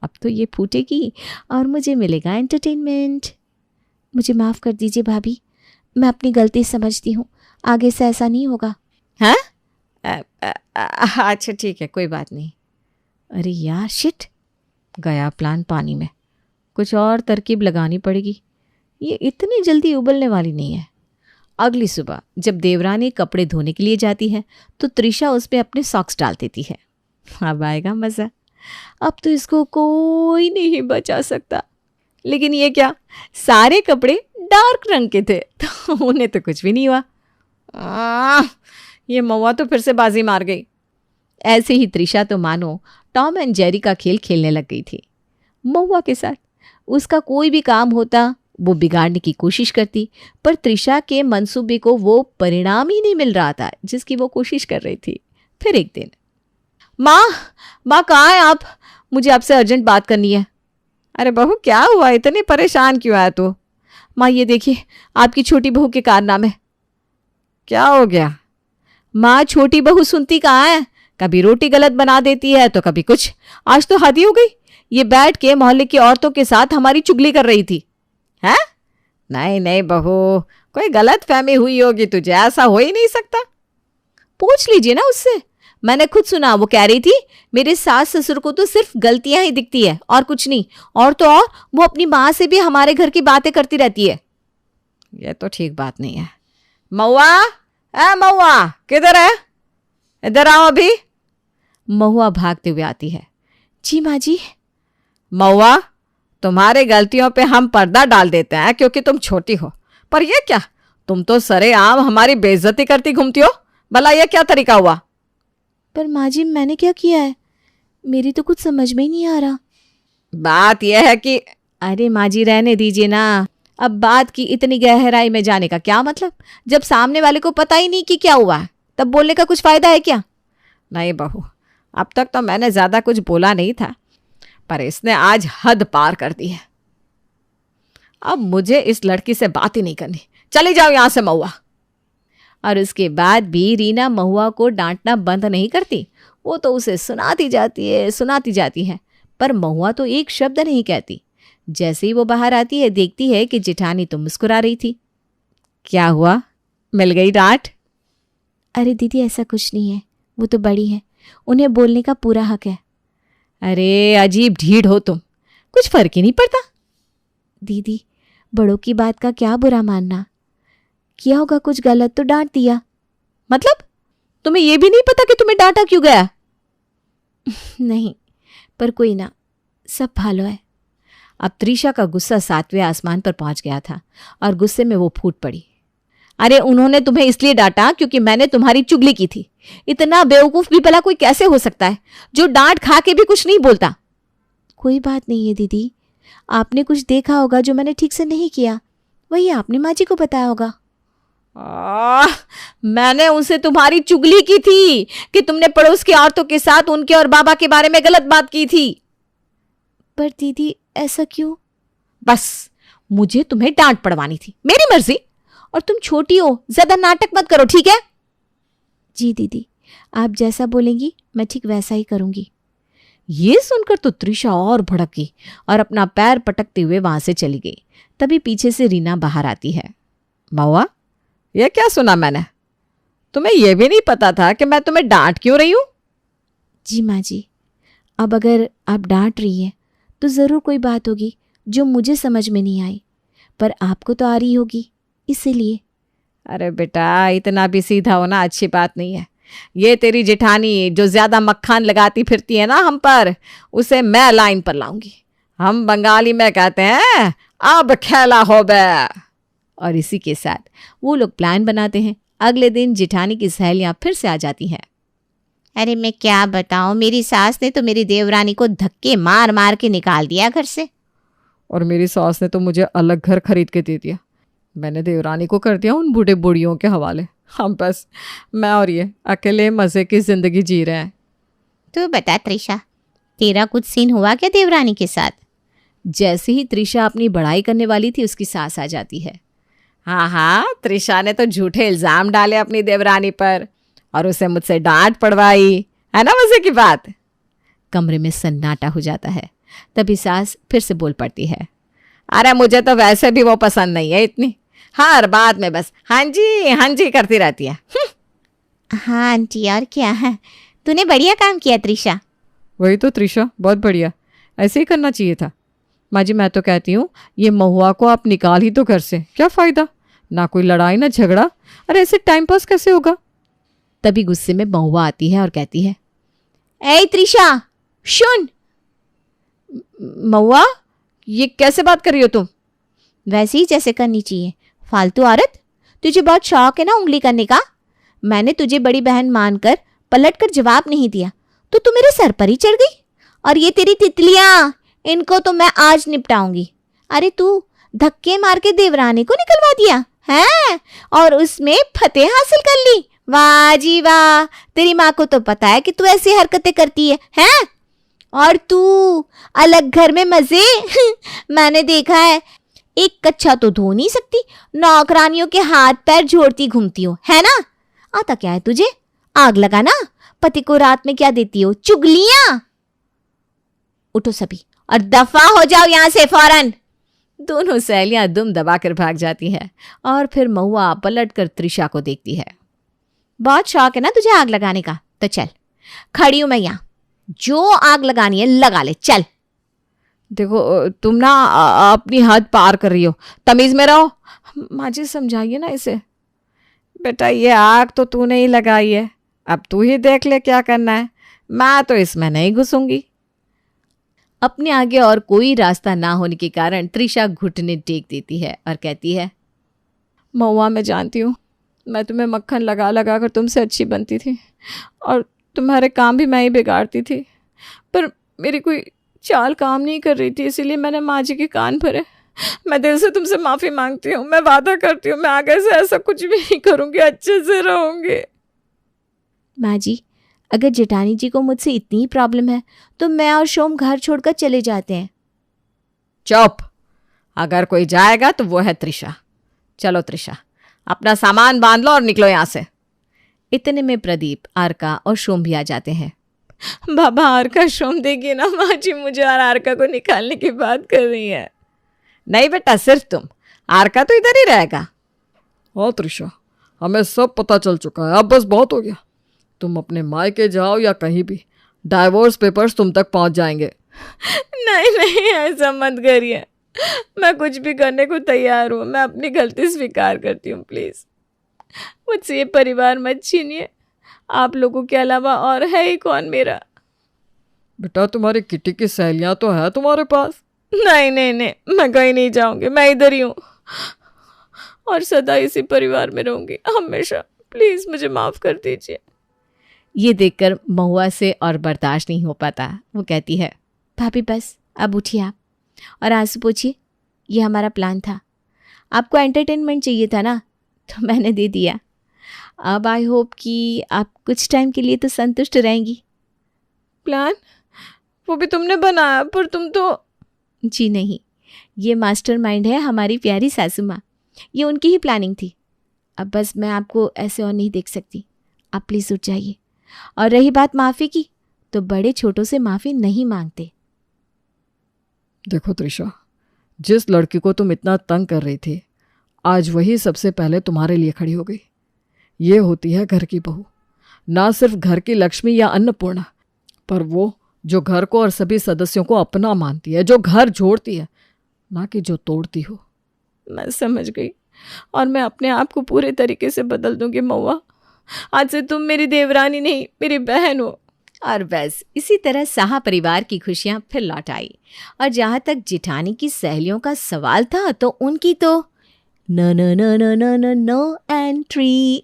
अब तो ये फूटेगी और मुझे मिलेगा एंटरटेनमेंट। मुझे माफ कर दीजिए भाभी, मैं अपनी गलती समझती हूँ, आगे से ऐसा नहीं होगा। हाँ, अच्छा ठीक है, कोई बात नहीं। अरे यार, शिट, गया प्लान पानी में। कुछ और तरकीब लगानी पड़ेगी, ये इतनी जल्दी उबलने वाली नहीं है। अगली सुबह जब देवरानी कपड़े धोने के लिए जाती है तो त्रिशा उसमें अपने सॉक्स डाल देती है। अब आएगा मज़ा। अब तो इसको कोई नहीं बचा सकता। लेकिन ये क्या, सारे कपड़े डार्क रंग के थे तो उन्हें तो कुछ भी नहीं हुआ। ये महुआ तो फिर से बाजी मार गई। ऐसे ही त्रिशा तो मानो टॉम एंड जेरी का खेल खेलने लग गई थी महुआ के साथ। उसका कोई भी काम होता वो बिगाड़ने की कोशिश करती, पर त्रिशा के मंसूबे को वो परिणाम ही नहीं मिल रहा था जिसकी वो कोशिश कर रही थी। फिर एक दिन, माँ कहाँ हैं आप? मुझे आपसे अर्जेंट बात करनी है। अरे बहू, क्या हुआ, इतने परेशान क्यों है तू? माँ ये देखिए, आपकी छोटी बहू के कारनामे। क्या हो गया? माँ, छोटी बहू सुनती कहाँ है, कभी रोटी गलत बना देती है तो कभी कुछ। आज तो हद ही हो गई, ये बैठ के मोहल्ले की औरतों के साथ हमारी चुगली कर रही थी। है? नहीं बहू, कोई गलत फहमी हुई होगी तुझे, ऐसा हो ही नहीं सकता। पूछ लीजिए ना उससे, मैंने खुद सुना। वो कह रही थी मेरे सास ससुर को तो सिर्फ गलतियां ही दिखती है और कुछ नहीं, और तो और वो अपनी माँ से भी हमारे घर की बातें करती रहती है। ये तो ठीक बात नहीं है। महुआ, महुआ किधर है? इधर आओ अभी। महुआ भागते हुए आती है। जी माँ जी। महुआ, तुम्हारे गलतियों पे हम पर्दा डाल देते हैं क्योंकि तुम छोटी हो, पर ये क्या, तुम तो सरेआम हमारी बेइज्जती करती घूमती हो। भला ये क्या तरीका हुआ? पर माँ जी, मैंने क्या किया है? मेरी तो कुछ समझ में ही नहीं आ रहा। बात यह है कि, अरे माँ जी रहने दीजिए ना, अब बात की इतनी गहराई में जाने का क्या मतलब? जब सामने वाले को पता ही नहीं कि क्या हुआ है तब बोलने का कुछ फायदा है क्या? नहीं बहू, अब तक तो मैंने ज्यादा कुछ बोला नहीं था, पर इसने आज हद पार कर दी है। अब मुझे इस लड़की से बात ही नहीं करनी, चली जाओ यहां से महुआ। और उसके बाद भी रीना महुआ को डांटना बंद नहीं करती। वो तो उसे सुनाती जाती है, पर महुआ तो एक शब्द नहीं कहती। जैसे ही वो बाहर आती है देखती है कि जेठानी तो मुस्कुरा रही थी। क्या हुआ, मिल गई डांट? अरे दीदी, ऐसा कुछ नहीं है, वो तो बड़ी है, उन्हें बोलने का पूरा हक है। अरे अजीब ढीठ हो तुम, कुछ फर्क ही नहीं पड़ता। दीदी, बड़ों की बात का क्या बुरा मानना, किया होगा कुछ गलत तो डांट दिया। मतलब तुम्हें यह भी नहीं पता कि तुम्हें डांटा क्यों गया? नहीं, पर कोई ना, सब भालो है। अब त्रिशा का गुस्सा 7वें आसमान पर पहुंच गया था और गुस्से में वो फूट पड़ी। अरे उन्होंने तुम्हें इसलिए डांटा क्योंकि मैंने तुम्हारी चुगली की थी। इतना बेवकूफ भी भला कोई कैसे हो सकता है जो डांट खा के भी कुछ नहीं बोलता। कोई बात नहीं है दीदी, आपने कुछ देखा होगा जो मैंने ठीक से नहीं किया, वही आपने माँ जी को बताया होगा। मैंने उनसे तुम्हारी चुगली की थी कि तुमने पड़ोस की औरतों के साथ उनके और बाबा के बारे में गलत बात की थी। पर दीदी ऐसा क्यों? बस मुझे तुम्हें डांट पड़वानी थी, मेरी मर्जी। और तुम छोटी हो, ज्यादा नाटक मत करो, ठीक है? जी दीदी, आप जैसा बोलेंगी मैं ठीक वैसा ही करूंगी। ये सुनकर तो त्रिशा और भड़क गई और अपना पैर पटकते हुए वहां से चली गई। तभी पीछे से रीना बाहर आती है। महुआ, ये क्या सुना मैंने? तुम्हें यह भी नहीं पता था कि मैं तुम्हें डांट क्यों रही हूं? जी माँ जी, अब अगर आप डांट रही हैं तो ज़रूर कोई बात होगी जो मुझे समझ में नहीं आई, पर आपको तो आ रही होगी, इसीलिए। अरे बेटा, इतना भी सीधा होना अच्छी बात नहीं है। ये तेरी जेठानी जो ज्यादा मक्खन लगाती फिरती है ना हम पर, उसे मैं लाइन पर लाऊंगी। हम बंगाली में कहते हैं अब खेला हो बे। और इसी के साथ वो लोग प्लान बनाते हैं। अगले दिन जेठानी की सहेलियां फिर से आ जाती हैं। अरे मैं क्या बताऊं, मेरी सास ने तो मेरी देवरानी को धक्के मार मार के निकाल दिया घर से। और मेरी सास ने तो मुझे अलग घर खरीद के दे दिया। मैंने देवरानी को कर दिया उन बूढ़े बूढ़ियों के हवाले। हम बस मैं और ये अकेले मज़े की ज़िंदगी जी रहे हैं। तो बता त्रिशा, तेरा कुछ सीन हुआ क्या देवरानी के साथ? जैसे ही त्रिशा अपनी बड़ाई करने वाली थी, उसकी सास आ जाती है। हाँ, त्रिशा ने तो झूठे इल्जाम डाले अपनी देवरानी पर और उसे मुझसे डांट पड़वाई, है ना मजे की बात? कमरे में सन्नाटा हो जाता है। तभी सास फिर से बोल पड़ती है। अरे मुझे तो वैसे भी वो पसंद नहीं है इतनी, हर बात में बस हाँ जी करती रहती है। हाँ आंटी, और क्या है, तूने बढ़िया काम किया त्रिशा। वही तो त्रिशा, बहुत बढ़िया, ऐसे ही करना चाहिए था। माँ जी, मैं तो कहती हूँ ये महुआ को आप निकाल ही तो घर से, क्या फ़ायदा, ना कोई लड़ाई ना झगड़ा। अरे ऐसे टाइम पास कैसे होगा? तभी गुस्से में महुआ आती है और कहती है, ए त्रिशा सुन। महुआ, ये कैसे बात कर रही हो तुम? वैसे ही जैसे करनी चाहिए, फालतू औरत। तुझे बहुत शौक है ना उंगली करने का। मैंने तुझे बड़ी बहन मानकर पलटकर जवाब नहीं दिया तो तू मेरे सर पर ही चढ़ गई। और ये तेरी तितलियां, इनको तो मैं आज निपटाऊंगी। अरे तू धक्के मार के देवरानी को निकलवा दिया है और उसमें फतेह हासिल कर ली। वाह जी वाह, तेरी माँ को तो पता है कि तू ऐसी हरकतें करती है हैं? और तू अलग घर में मजे मैंने देखा है, एक कच्छा तो धो नहीं सकती, नौकरानियों के हाथ पैर जोड़ती घूमती हो, है ना? आता क्या है तुझे? आग लगाना। पति को रात में क्या देती हो? चुगलियां। उठो सभी और दफा हो जाओ यहां से फौरन। दोनों सहेलियां दुम दबाकर भाग जाती है और फिर महुआ पलटकर त्रिशा को देखती है। बहुत शौक है ना तुझे आग लगाने का, तो चल, खड़ी हूं मैं यहां, जो आग लगानी है लगा ले, चल। देखो तुम ना अपनी हद पार कर रही हो, तमीज में रहो। माँ जी समझाइए ना इसे। बेटा ये आग तो तूने ही लगाई है, अब तू ही देख ले क्या करना है, मैं तो इसमें नहीं घुसूंगी। अपने आगे और कोई रास्ता ना होने के कारण त्रिशा घुटने टेक देती है और कहती है, महुआ मैं जानती हूँ मैं तुम्हें मक्खन लगा लगा कर तुमसे अच्छी बनती थी और तुम्हारे काम भी मैं ही बिगाड़ती थी, पर मेरी कोई चाल काम नहीं कर रही थी, इसीलिए मैंने माँ जी के कान भरे। मैं दिल से तुमसे माफ़ी मांगती हूँ, मैं वादा करती हूँ मैं आगे से ऐसा कुछ भी नहीं करूँगी, अच्छे से रहूँगी। माँ जी, अगर जेठानी जी को मुझसे इतनी ही प्रॉब्लम है तो मैं और शोम घर छोड़कर चले जाते हैं। चुप, अगर कोई जाएगा तो वो है त्रिशा। चलो त्रिशा, अपना सामान बांध लो और निकलो यहां से। इतने में प्रदीप, आरका और शोम भी आ जाते हैं। बाबा आरका शोम देगी ना, माँ जी मुझे और आरका को निकालने की बात कर रही है। नहीं बेटा, सिर्फ तुम, आरका तो इधर ही रहेगा। हाँ त्रिशा, हमें सब पता चल चुका है, अब बस बहुत हो गया। तुम अपने मायके जाओ या कहीं भी, डाइवोर्स पेपर्स तुम तक पहुंच जाएंगे। नहीं ऐसा मत करिए, मैं कुछ भी करने को तैयार हूँ, मैं अपनी गलती स्वीकार करती हूँ, प्लीज मुझसे ये परिवार मत छीनिए, आप लोगों के अलावा और है ही कौन मेरा। बेटा तुम्हारी किटी की सहेलियां तो है तुम्हारे पास। नहीं नहीं नहीं, मैं कहीं नहीं जाऊंगी, मैं इधर ही हूँ और सदा इसी परिवार में रहूंगी, हमेशा। प्लीज मुझे माफ कर दीजिए। ये देखकर महुआ से और बर्दाश्त नहीं हो पाता। वो कहती है, भाभी बस अब उठिए आप और आंसू पोछिए। ये हमारा प्लान था, आपको एंटरटेनमेंट चाहिए था ना, तो मैंने दे दिया। अब आई होप कि आप कुछ टाइम के लिए तो संतुष्ट रहेंगी। प्लान? वो भी तुमने बनाया? पर तुम तो। जी नहीं, ये मास्टरमाइंड है हमारी प्यारी सासू माँ, ये उनकी ही प्लानिंग थी। अब बस मैं आपको ऐसे और नहीं देख सकती, आप प्लीज़ उठ जाइए। और रही बात माफ़ी की, तो बड़े छोटों से माफ़ी नहीं मांगते। देखो त्रिशा, जिस लड़की को तुम इतना तंग कर रही थी, आज वही सबसे पहले तुम्हारे लिए खड़ी हो गई। ये होती है घर की बहू, ना सिर्फ घर की लक्ष्मी या अन्नपूर्णा, पर वो जो घर को और सभी सदस्यों को अपना मानती है, जो घर जोड़ती है, ना कि जो तोड़ती हो। मैं समझ गई और मैं अपने आप को पूरे तरीके से बदल दूंगी महुआ। आज से तुम मेरी देवरानी नहीं, मेरी बहन हो। और बस इसी तरह साहा परिवार की खुशियां फिर लौट आई। और जहां तक जिठानी की सहेलियों का सवाल था, तो उनकी तो no no no no no no no entry.